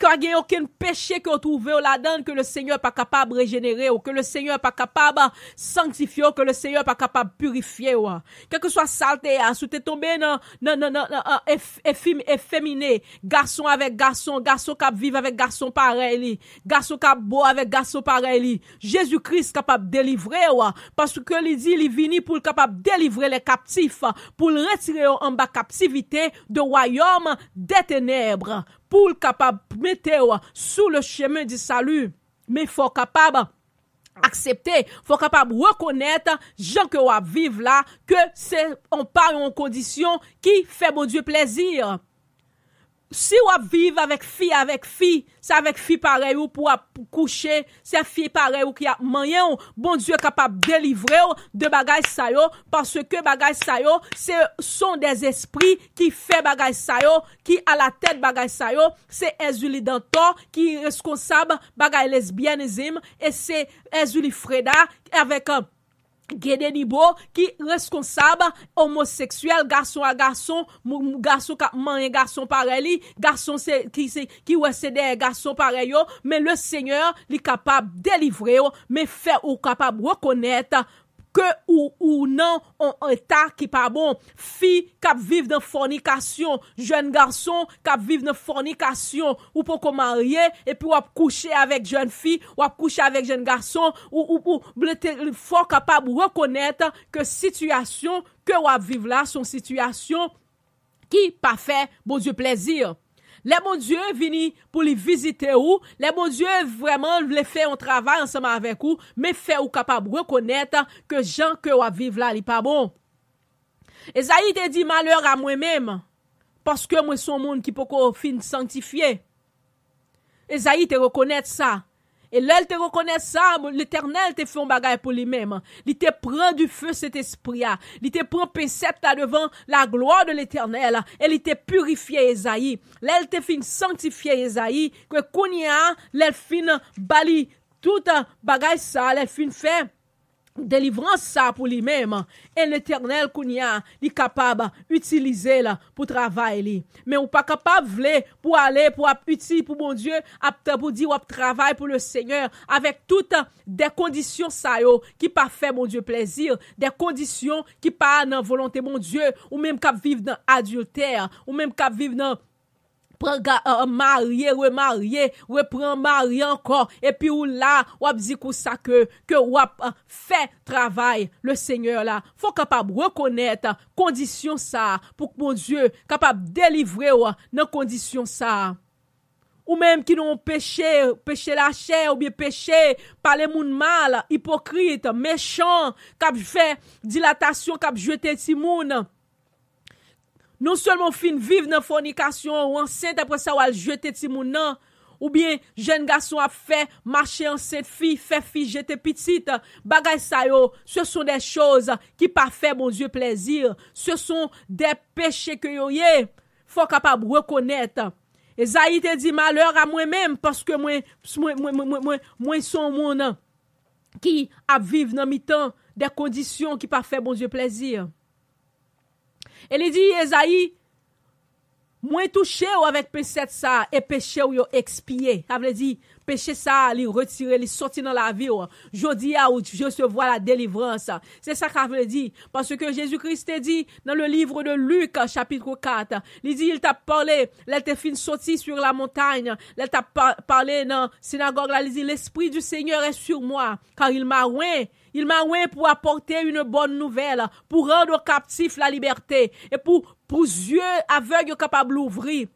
quand il n'y a aucun péché qu'on trouve là-dedans, que le Seigneur n'est pas capable de régénérer, ou que le Seigneur n'est pas capable de sanctifier, ou que le Seigneur n'est pas capable de purifier. Quel que soit saleté, si tu es tombé dans efféminé, garçon avec garçon qui vivent avec garçon pareil, garçon qui boit avec garçon pareil, Jésus-Christ est capable de délivrer, parce que il dit, il est venu pour capable de délivrer les captifs, pour le retirer en bas captivité de royaume des ténèbres, pour capable mettre sous le chemin du salut. Mais faut capable accepter, faut capable reconnaître gens que on vivre là, que c'est on part en condition qui fait mon Dieu plaisir. Si on vivre avec fille, c'est avec fille pareil ou pour coucher, c'est fille pareil ou qui a moyen, bon Dieu est capable de délivrer de bagaille ça yo, parce que bagaille ça yo, sont des esprits qui fait bagaille ça yo, qui à la tête bagaille ça yo, c'est Ezuli Dantor qui est responsable bagaille lesbianisme, et c'est Ezuli Freda avec Gédénibo qui responsable homosexuel, garçon à garçon, garçon qui mange garçon pareil, garçon c'est des garçons pareil, mais le Seigneur est capable de délivrer, mais fait ou capable de reconnaître que ou non on état qui pas bon, fille qui vivent dans fornication, jeune garçon qui vivent dans fornication, ou pour qu'on marier et puis ou coucher avec jeune fille ou coucher avec jeune garçon, ou faut capable reconnaître que situation que ou vivre là son situation qui pas fait bon Dieu plaisir. Les bon Dieu vini pour les visiter ou, les bon Dieu vraiment les fait un travail ensemble avec vous, mais fait ou capable reconnaître que gens que ou vivre là, li pas bon. Esaïe te dit malheur à moi-même, parce que moi son monde qui peut fin sanctifié. Esaïe te reconnaît ça. Et là, il te reconnaît ça, l'Éternel te fait un bagage pour lui-même. Il te prend du feu cet esprit. Il te prend pincette là devant la gloire de l'Éternel. Et il te purifié Esaïe. Là, il te fait sanctifier Esaïe. Que Kounia, là, il fin bali tout bagage ça, là, il fin fait délivrance ça pour lui-même. Et l'Éternel Kounia, il est capable d'utiliser là pour travailler. Mais ou pas capable pour aller pour utiliser pour mon Dieu, pour dire ou travail pour le Seigneur avec toutes des conditions ça yo qui pas fait mon Dieu plaisir, des conditions qui pas dans volonté mon Dieu, ou même cap vivre dans adultère, ou même cap vivre dans marié, reprend marié encore, et puis ou là, ou ap dit ça que ou ap fait travail, le Seigneur là, faut capable reconnaître condition ça, pour que mon Dieu capable délivrer ou dans condition ça. Ou même qui n'ont péché la chair, ou bien péché par les moun mal, hypocrite, méchant, cap fait dilatation, cap jeté ti moun. Non seulement fin vivre dans fornication ou enceinte après ça ou al jeter ti moun nan, ou bien jeune garçon a fait marcher enceinte fille, fait fille jeter petite, bagay sa yo, ce sont des choses qui pas fait mon Dieu plaisir, ce sont des péchés que yo yé, faut capable reconnaître. Esaïe te dit malheur à moi-même parce que moi son monde qui a vivre dans mi-temps des conditions qui pas fait mon Dieu plaisir. Et il dit, Esaïe, moins touché ou avec péché ça, et péché ou yo expié. Ça veut dire, péché ça, li retirer, li sorti dans la vie. Jodi a ou je se vois la délivrance. C'est ça qu'a veut dire. Parce que Jésus-Christ te dit, dans le livre de Luc, chapitre 4, il dit, il t'a parlé, il t'a fait sorti sur la montagne, il t'a parlé dans la synagogue, là, il dit, l'Esprit du Seigneur est sur moi, car il m'a oint. Il m'a oint pour apporter une bonne nouvelle, pour rendre aux captifs la liberté, et pour yeux aveugles capables d'ouvrir.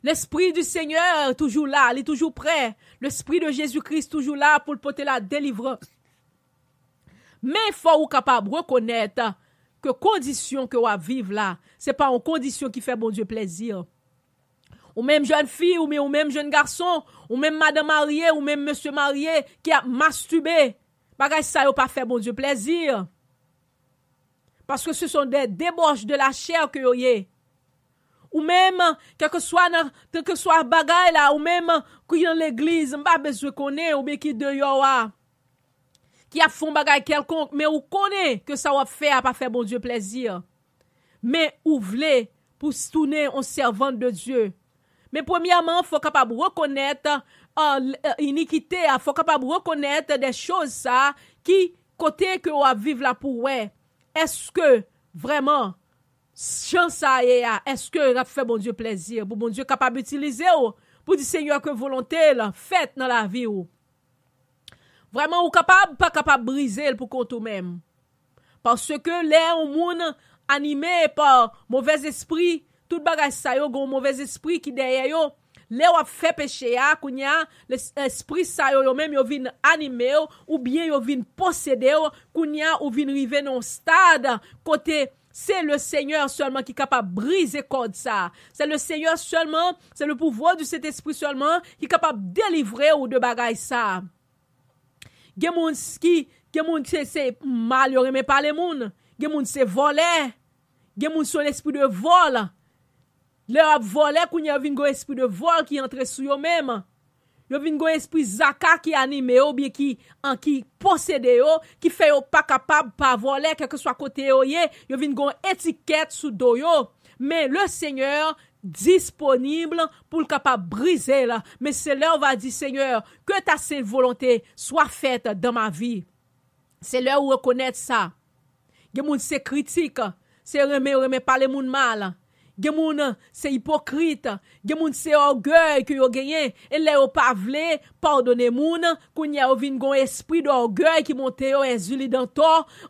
L'Esprit du Seigneur toujours là, il est toujours prêt. L'Esprit de Jésus-Christ toujours là pour porter la délivrance. Mais il faut être capable de reconnaître que condition que vous vivez là, ce n'est pas une condition qui fait bon Dieu plaisir. Ou même jeune fille, ou même jeune garçon, ou même madame mariée, ou même monsieur marié qui a masturbé. Bagay ça yo pas fait bon Dieu plaisir. Parce que ce sont des débauches de la chair que yo yé. Ou même quel que soit bagay là, ou même qui dans l'église, m'pa besoin connaît ou bien qui de yo a qui a font bagay quelconque, mais ou connaît que ça va faire pas faire bon Dieu plaisir. Mais ou vle pour tourner en servante de Dieu. Mais premièrement, faut capable reconnaître iniquité, faut capable reconnaître des choses ça qui côté que on vivre là pour ouais. Est-ce que vraiment chance ça est-ce que ça fait bon Dieu plaisir pour bon Dieu capable d'utiliser pour dire Seigneur que volonté là faites dans la vie ou vraiment ou capable pas capable briser pour compte ou même parce que les au monde animé par mauvais esprit tout bagage ça yo gon mauvais esprit qui derrière yo les ou fait péché kounya l'esprit ça yo même yo vinn animer ou bien yo vinn posséder kounya ou vinn river dans stade côté c'est le Seigneur seulement qui est capable de briser code ça. C'est le Seigneur seulement, c'est le pouvoir de cet esprit seulement qui est capable de délivrer ou de bagaille ça. Gen moun c'est mal yo remet pas les moun. Gen moun c'est voler. Gen moun son esprit de vol. Leur voler kounya vinn go esprit de vol qui entre sou yo même. Yo vinn go esprit zaka qui anime ou bien qui possède yo, qui fait yo pas capable pas voler quel que soit côté yo yo vinn go étiquette sous do yo. Mais le Seigneur disponible pour le capable briser là. Mais c'est là on va dire Seigneur, que ta sainte volonté soit faite dans ma vie. C'est là où reconnaître ça. Gen moun c'est critique, c'est remet pas les moun mal. gen moun c'est hypocrite, gen moun c'est orgueil que yo gagné et là yo pas vle pardonner moun, kounya yo vinn gon esprit d'orgueil qui monte yo ezuli dans to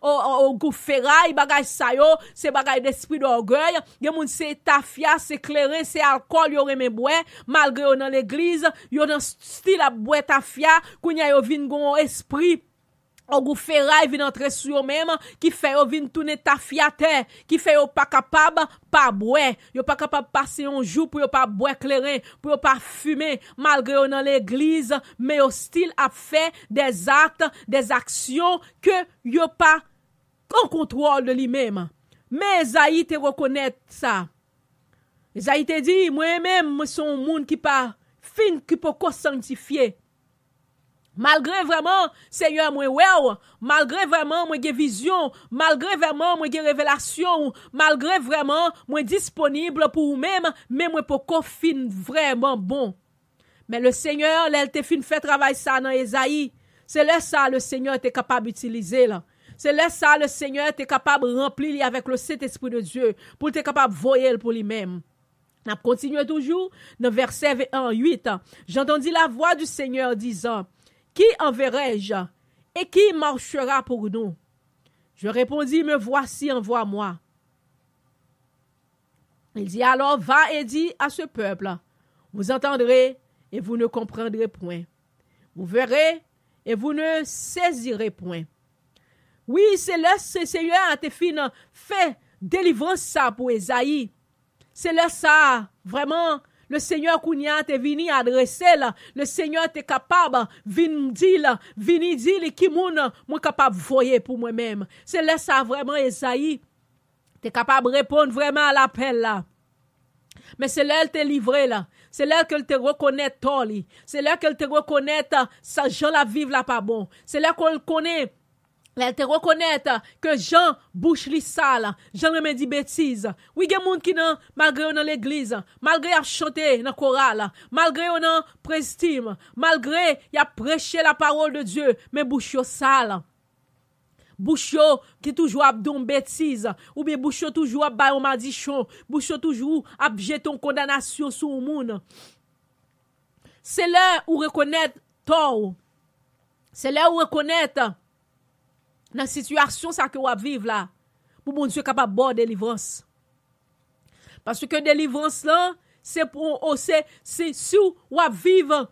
au goût ferraille bagay sa yo, c'est bagay d'esprit d'orgueil, gen moun c'est tafia, c'est clairin, c'est alcool yo reme boire malgré yo dans l'église, yo dans style à boire tafia, kounya yo vinn gon esprit au goût ferraille vient entrer sur eux même qui fait yo vinn tourner tafia terre, qui fait yo pas capable pas boire, yo pas capable passer un jour pour yo pas boire clairin, pour yo pas fumer malgré yo dans l'église, mais yo style a fait des actes, des actions que yo pas en contrôle de lui-même. Mais Esaïe te reconnaît ça. Esaïe te dit moi-même moi son monde qui pas fin qui peut sanctifier. Malgré vraiment, Seigneur, moi, malgré vraiment, moi, j'ai vision, malgré vraiment, moi, j'ai révélation, malgré vraiment, moi, disponible pour vous-même, mais moi, pour qu'on fin vraiment bon. Mais le Seigneur, elle te fin fait travail ça dans Esaïe. C'est là ça, le Seigneur était capable d'utiliser, là. C'est là ça, le Seigneur était capable de remplir avec le Saint-Esprit de Dieu, pour être capable de voyer pour lui-même. On continue toujours, dans verset 8. J'entendis la voix du Seigneur disant, qui enverrai-je et qui marchera pour nous? Je répondis, me voici, envoie-moi. Il dit, alors va et dis à ce peuple, vous entendrez et vous ne comprendrez point. Vous verrez et vous ne saisirez point. Oui, c'est là que le Seigneur a fait délivrance ça pour Esaïe. C'est là ça, vraiment. Le Seigneur Kounia te vini adresser là. Le Seigneur te capable vini dire qui moun moi capable voyer pour moi-même. C'est là ça vraiment Esaïe. Te capable répondre vraiment à l'appel là. Mais c'est là elle te livré là. C'est là qu'elle te reconnaît toli. C'est là qu'elle te reconnaît ça Jean la vivre là pas bon. C'est là qu'on connaît. Elle te reconnaît que Jean bouche li sale, Jean remet dit bêtise. Oui, il y a des gens qui malgré dans l'église, malgré a chanté dans chorale, malgré on a prestime, malgré y a prêché la parole de Dieu, mais bouche yo sale. Bouche yo qui toujours a don bêtise, ou bien bouche yo toujours a ba maldiction, bouche yo toujours a jeter une condamnation sur le monde. C'est là où reconnaître tort. C'est là où reconnaître dans la situation ça que vous vivez là, pour mon Dieu capable de délivrance. Parce que délivrance là, c'est pour c'est si vous vivez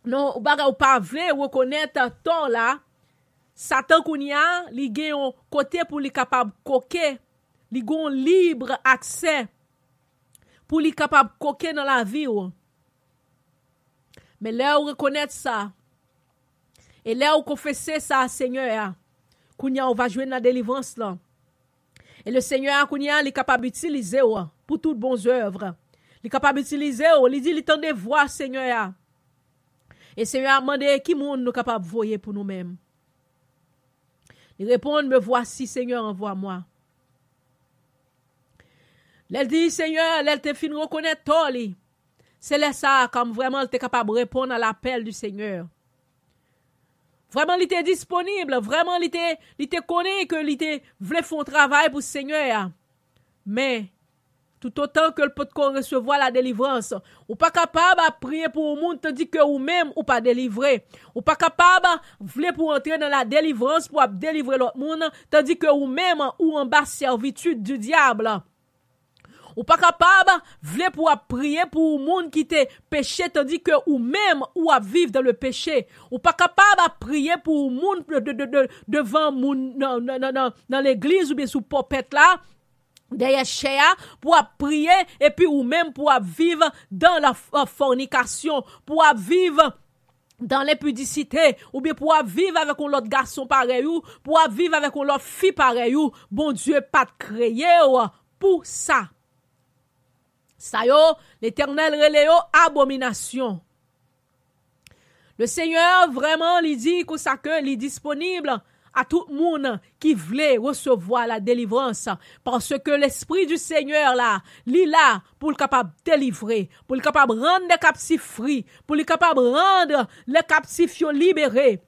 non ou pas vrai reconnaître temps là, Satan kounya, li gen yon côté pour li capable coquer, li gon libre accès pour li capable coquer dans la vie ou. Mais là vous reconnaître ça. Et là vous confesser ça Seigneur. Kounya, on va jouer dans la délivrance là. Et le Seigneur, Kounya, il est capable d'utiliser pour toutes bonnes œuvres. Il est capable d'utiliser, il dit, il tend de voir Seigneur. Et Seigneur a demandé qui monde nous capable de voyer pour nous-mêmes. Il répond, me voici Seigneur, envoie-moi. Elle dit, Seigneur, elle te fin reconnaître toi. C'est là ça, comme vraiment, elle était capable de répondre à l'appel du Seigneur. Vraiment, il était disponible. Vraiment, il était connaît que il était voulait faire un travail pour le Seigneur. Mais, tout autant que le peut recevoir la délivrance, ou pas capable de prier pour le monde, tandis que ou même ou pas délivré. Ou pas capable voulait pour entrer dans la délivrance pour délivrer l'autre monde, tandis que ou même ou en bas servitude du diable. Ou pas capable vle pour prier pour monde qui te péché tandis que ou même ou à vivre dans le péché. Ou pas capable à prier pour monde devant monde dans l'église ou bien sous popette là derrière chéa pour prier et puis ou même pour vivre dans la fornication, pour vivre dans l'impudicité, ou bien pour vivre avec un autre garçon pareil ou pour vivre avec un autre fille pareil ou bon Dieu pas créé pour ça. Ça yo, l'Éternel relève abomination. Le Seigneur vraiment lui dit que ça que il est disponible à tout le monde qui voulait recevoir la délivrance parce que l'esprit du Seigneur là, il là pour le capable délivrer, pour le capable rendre les captifs free, pour le capable rendre les captifs libérés.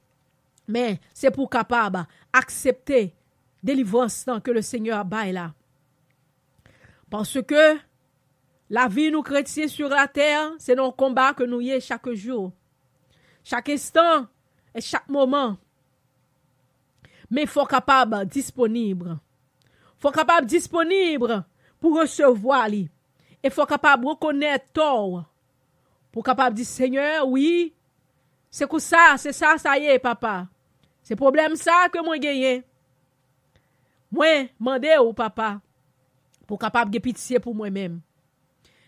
Mais c'est pour capable accepter délivrance que le Seigneur baille là. Parce que La vie nous chrétiens sur la terre, c'est nos combats que nous y est chaque jour. Chaque instant et chaque moment. Mais il faut capable disponible. Faut capable disponible pour recevoir lui. Et faut capable reconnaître tort. Pour capable dire Seigneur, oui, c'est comme ça, ça y est papa. C'est problème ça que moi gagne. Moi mandé au papa pour capable de pitié pour moi-même.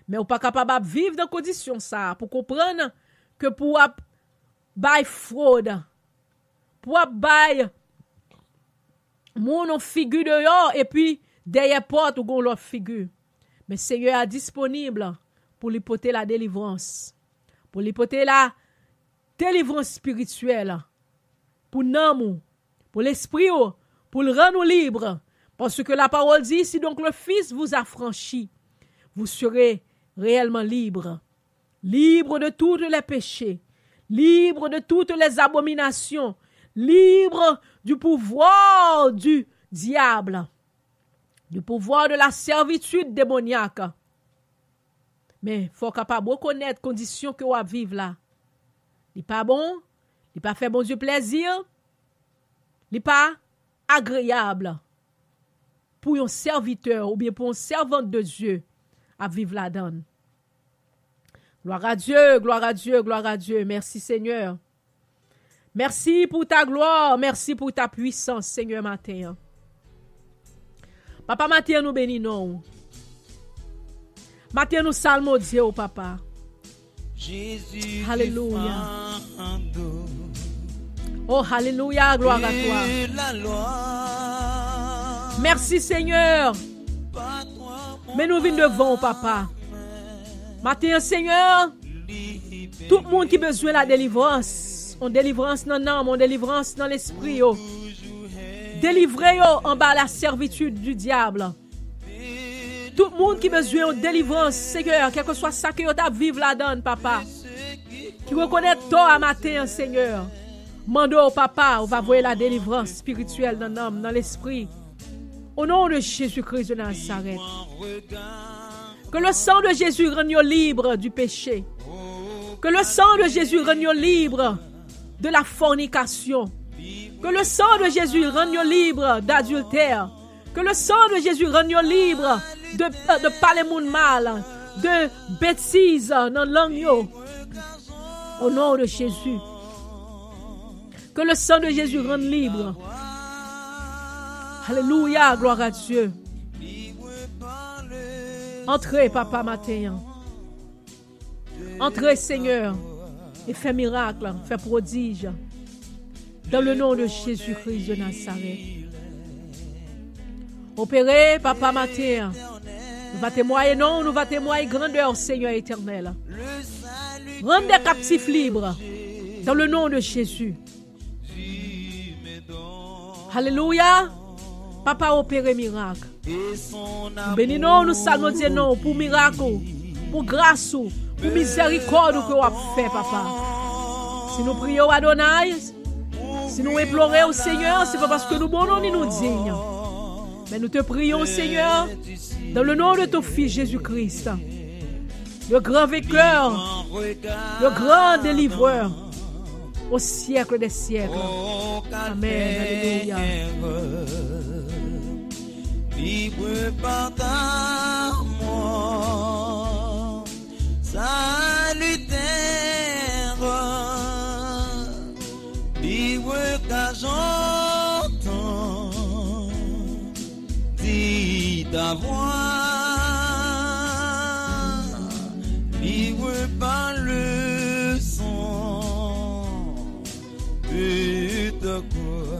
Mais ou pas capable de vivre dans condition ça pour comprendre que pour bail fraude, pour bail mon figure dehors et puis derrière porte ou gon l'autre figure. Mais Seigneur est disponible pour lui porter la délivrance, pour lui porter la délivrance spirituelle, pour nous, pour l'esprit, pour le rendre libre. Parce que la parole dit, si donc le Fils vous a franchi, vous serez réellement libre. Libre de tous les péchés, libre de toutes les abominations, libre du pouvoir du diable, du pouvoir de la servitude démoniaque. Mais il faut capable de reconnaître les conditions que vous vivez là. Il n'est pas bon, il n'est pas fait bon Dieu plaisir, il n'est pas agréable pour un serviteur ou bien pour un servante de Dieu à vivre là-dedans. Gloire à Dieu, gloire à Dieu, gloire à Dieu. Merci Seigneur. Merci pour ta gloire, merci pour ta puissance, Seigneur, matin. Papa, matin, nous bénissons. Matin, nous salmons Dieu, papa. Jésus. Alléluia. Oh, alléluia, gloire à toi. Merci, Seigneur. Mais nous venons devant, papa. Matin, Seigneur, tout le monde qui a besoin de la délivrance, on délivrance dans l'âme, on délivrance dans l'esprit. Délivrez en bas la servitude du diable. Tout le monde qui a besoin de délivrance, Seigneur, quel que soit ça que vous avez vivre là-dedans, papa. Qui reconnaît toi à matin, Seigneur. Mando au papa, on va voir la délivrance spirituelle dans l'âme, dans l'esprit. Au nom de Jésus-Christ de Nazareth. Que le sang de Jésus rende libre du péché. Que le sang de Jésus rende libre de la fornication. Que le sang de Jésus rende libre d'adultère. Que le sang de Jésus rende libre de parler mon mal, de bêtises dans langue. Au nom de Jésus. Que le sang de Jésus rende libre. Alléluia, gloire à Dieu. Entrez, papa, matin. Entrez, Seigneur, et fais miracle, fais prodige. Dans le nom de Jésus-Christ de Nazareth. Opérez, papa, matin. Nous va témoigner, non, nous va témoigner grandeur, Seigneur éternel. Rendre des captifs libres. Dans le nom de Jésus. Alléluia. Papa, opérez miracle. Bénissons, nous saluons Dieu non pour miracle, pour grâce, pour miséricorde que vous avez fait, papa. Si nous prions Adonai, si nous implorons au Seigneur, c'est pas parce que nous bonhommes ni nous dignes. Mais nous te prions, Seigneur, dans le nom de ton Fils Jésus-Christ, le grand vainqueur, le grand délivreur, au siècle des siècles. Amen. Alléluia. Libre par ta mort, salutaire, libre car j'entends dit ta voix, libre par le son de ta croix.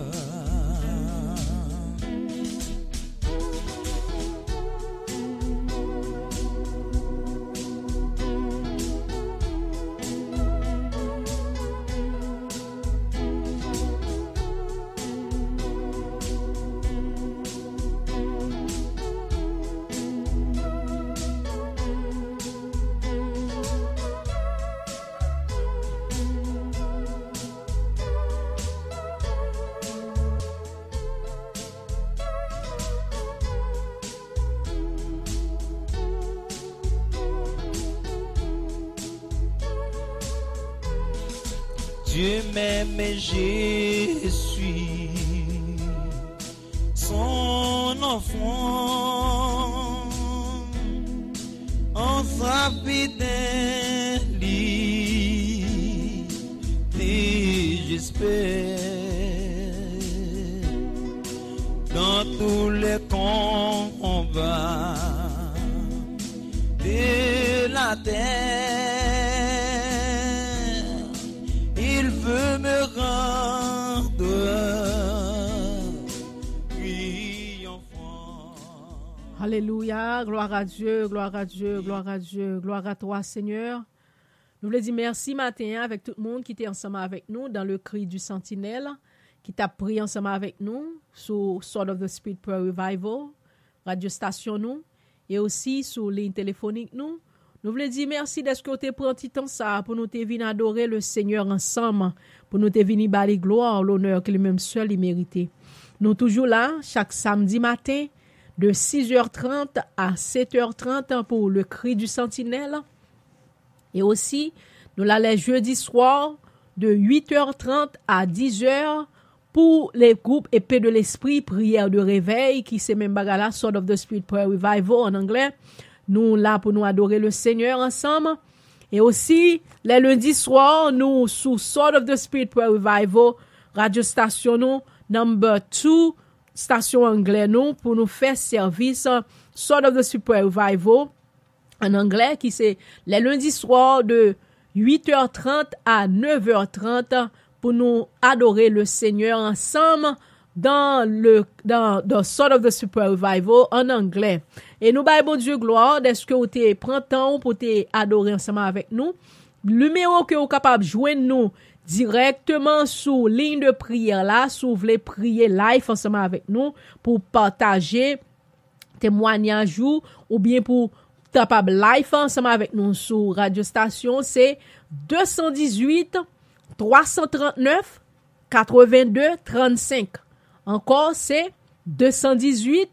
Dieu m'aime et je suis son enfant. En sa fidélité, j'espère. Dans tous les combats de la terre, il veut me rendre triomphant. Alléluia, gloire à Dieu, gloire à Dieu, gloire à Dieu, gloire à toi Seigneur. Nous voulons dire merci matin avec tout le monde qui était ensemble avec nous dans le cri du sentinelle, qui t'a prié ensemble avec nous sur Sword of the Spirit Prayer Revival, radio station nous, et aussi sur ligne téléphonique nous. Nous voulons dire merci d'être que tu as pris un petit temps ça pour nous te venir adorer le Seigneur ensemble, pour nous te venir bâler gloire, l'honneur que lui-même seul il méritait. Nous toujours là, chaque samedi matin, de 6h30 à 7h30 pour le cri du sentinelle. Et aussi, nous l'allons jeudi soir, de 8h30 à 10h, pour les groupes épée de l'esprit, prière de réveil, qui c'est même bagala, Sword of the Spirit Prayer Revival en anglais. Nous là pour nous adorer le Seigneur ensemble. Et aussi, les lundis soirs, nous sous Sword of the Spirit Prayer Revival, radio station nous, number 2, station anglais nous, pour nous faire service Sword of the Spirit Prayer Revival en anglais, qui c'est les lundis soirs de 8h30 à 9h30, pour nous adorer le Seigneur ensemble dans Sword of the Super Revival en anglais. Et nous baillons bon Dieu gloire d'est-ce que vous te prend temps pour te adorer ensemble avec nous. Le numéro que vous capable joindre nous directement sous ligne de prière là, si vous voulez prier live ensemble avec nous pour partager témoignage ou bien pour capable live ensemble avec nous sur radio station, c'est 218 339 82 35. Encore, c'est 218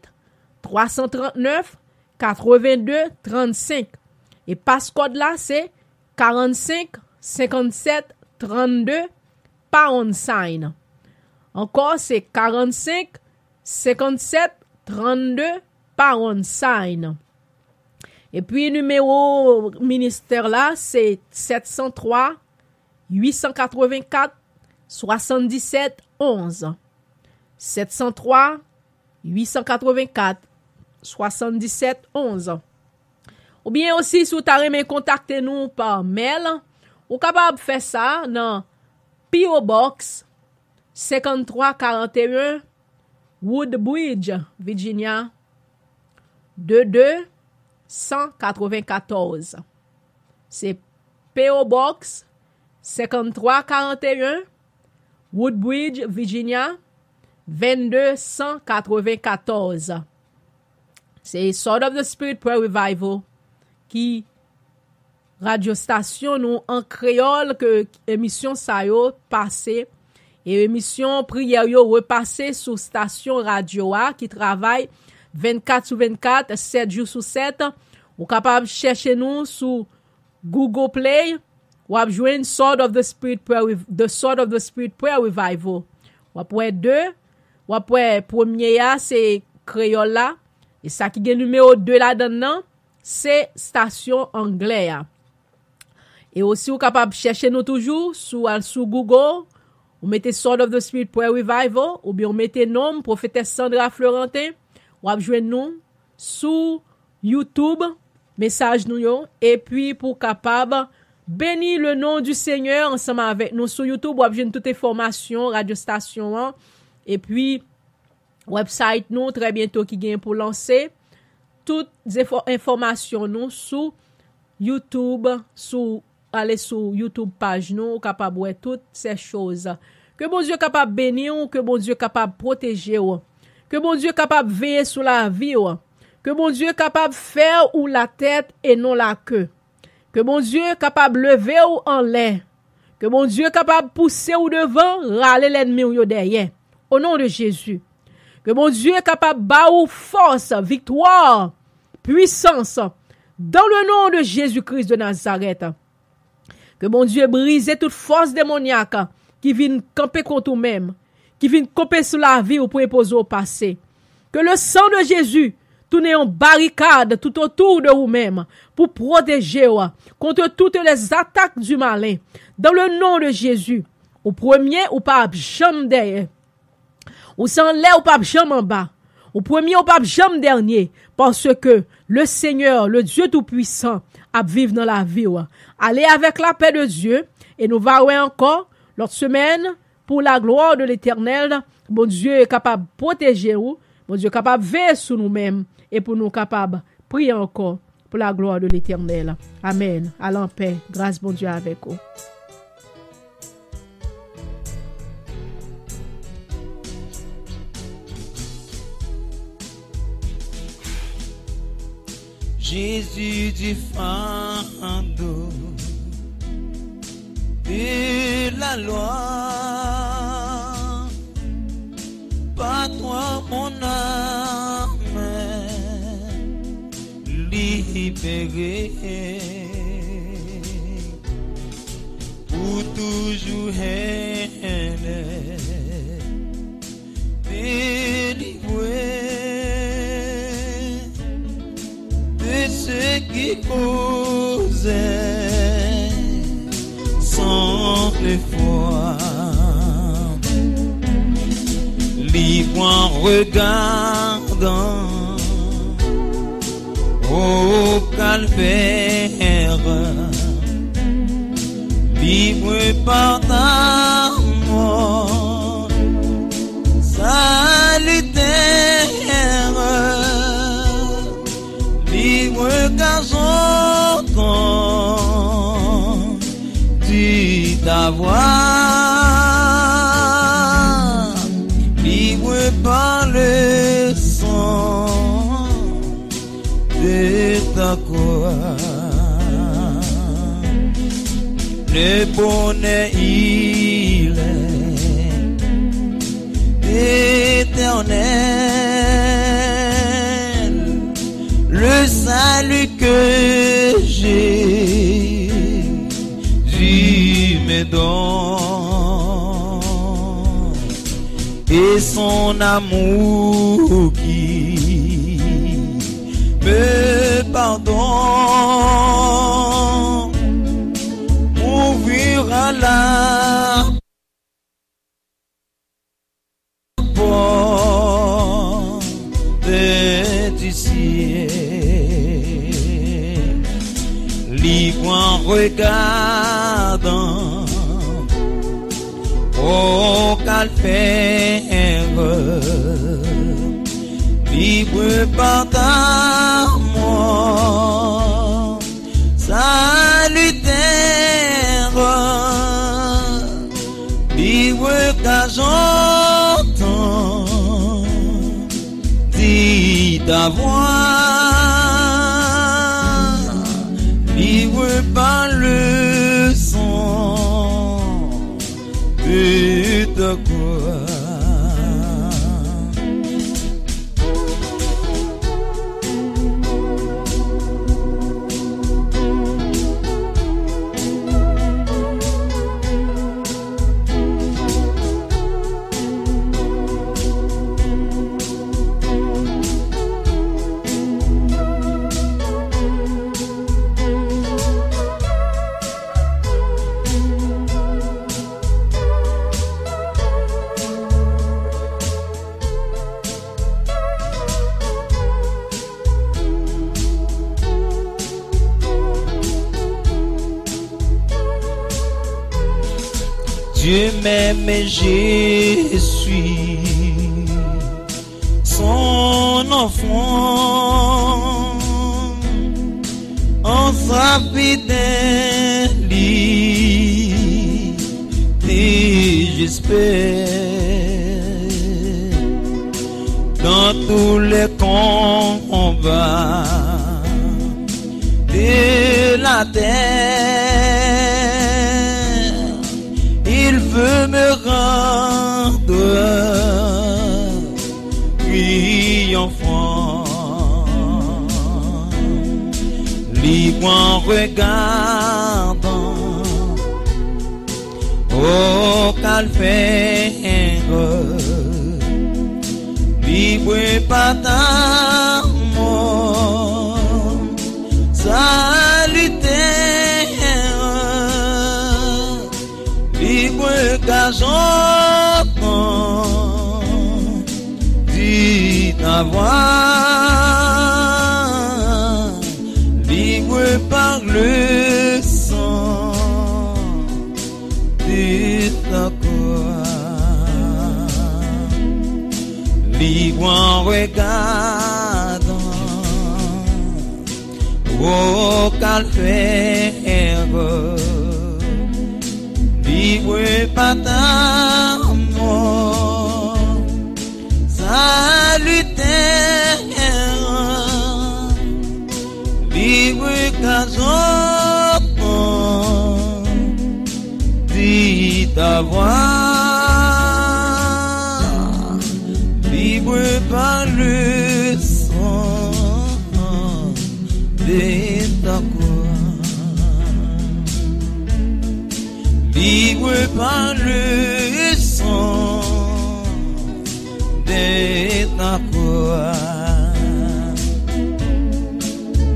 339 82 35. Et passcode là, c'est 45 57 32 pound sign. Encore, c'est 45 57 32 pound sign. Et puis, numéro ministère là, c'est 703 884 77 11. 703 884 77 11. Ou bien aussi, si vous avez contacté nous par mail, vous êtes capable de faire ça dans P.O. Box 5341 Woodbridge, Virginia 22194. C'est P.O. Box 5341 Woodbridge, Virginia 22194. C'est Sword of the Spirit Prayer Revival qui radio station nous en créole que émission ça yo passé et émission prière yo repassé sur station radio a qui travaille 24 sur 24 7 jours sur 7. Ou capable chercher nous sur Google Play ou ap joindre Sword of the Spirit Prayer The Sword of the Spirit Prayer Revival. Ou après deux, ou après premier c'est créole là et ça qui est numéro 2 là-dedans c'est station anglais. Et aussi, vous êtes capable de chercher nous toujours sur Google. Vous mettez Sword of the Spirit Prayer Revival. Ou bien vous mettez nom prophétesse Sandra Florentin. Ou vous joindre nous sur YouTube. Message nous yo. Et puis, pour capable bénir le nom du Seigneur ensemble avec nous sur YouTube. Vous joindre toutes les formations, radio station. Et puis, website nous très bientôt qui gagne pour lancer. Toutes les informations nous sur YouTube, allez sur YouTube page nous, capable voir toutes ces choses. Que bon Dieu capable bénir, que bon Dieu capable protéger, que bon Dieu capable veiller sur la vie, que bon Dieu capable faire ou la tête et non la queue. Que bon Dieu capable lever ou en l'air. Que bon Dieu capable pousser ou devant, râler l'ennemi ou derrière. Au nom de Jésus. Que bon Dieu capable baou force, victoire, puissance dans le nom de Jésus-Christ de Nazareth. Que bon Dieu brise toute force démoniaque qui vient camper contre nous-mêmes, qui vient camper sur la vie ou pour imposer au passé. Que le sang de Jésus tourne en barricade tout autour de vous-même pour protéger contre toutes les attaques du malin. Dans le nom de Jésus, au premier ou pas jamais derrière, ou sans l'air ou pas jamais en bas, au premier ou pas jamais dernier, parce que le Seigneur, le Dieu Tout-Puissant, a vivre dans la vie. Allez avec la paix de Dieu et nous verrons encore l'autre semaine pour la gloire de l'Éternel. Bon Dieu est capable de protéger vous, bon Dieu est capable de veiller sur nous-mêmes et pour nous capables de prier encore pour la gloire de l'Éternel. Amen. Allez en paix. Grâce bon Dieu avec vous. Jésus du fardeau et la loi, par toi mon âme libérée, pour toujours elle est délivrée. Ce qui causait sans effort, libre en regardant au calvaire, libre par ta mort salutaire. Libre car j'entends dit ta voix, libre par le sang de ta croix. Le bonheur il est éternel, le salut que Jésus me donne et son amour qui me pardonne, ouvrira la porte du ciel. Libre en regardant au calvaire, libre par ta mort salutaire, libre car j'entends dit ta voix, libre par le sang de ta croix. Dieu m'aime et je suis son enfant, en sa fidélité j'espère, dans tous les combats de la terre, il veut me rendre triomphant, libre en regardant au calvaire, libre par ta mort, salutaire, libre gazon, dit ta voix, libre par le sang de ta croix, libre en regardant au calvaire, libre par ta mort, salutaire, libre gazon, dit ta voix, libre par le sang de ta croix, libre par le sang de ta croix,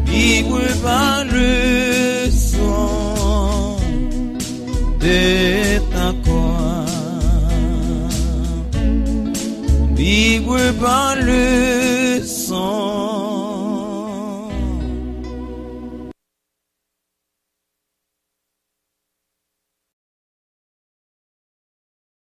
libre par le sang de ta croix, libre par le sang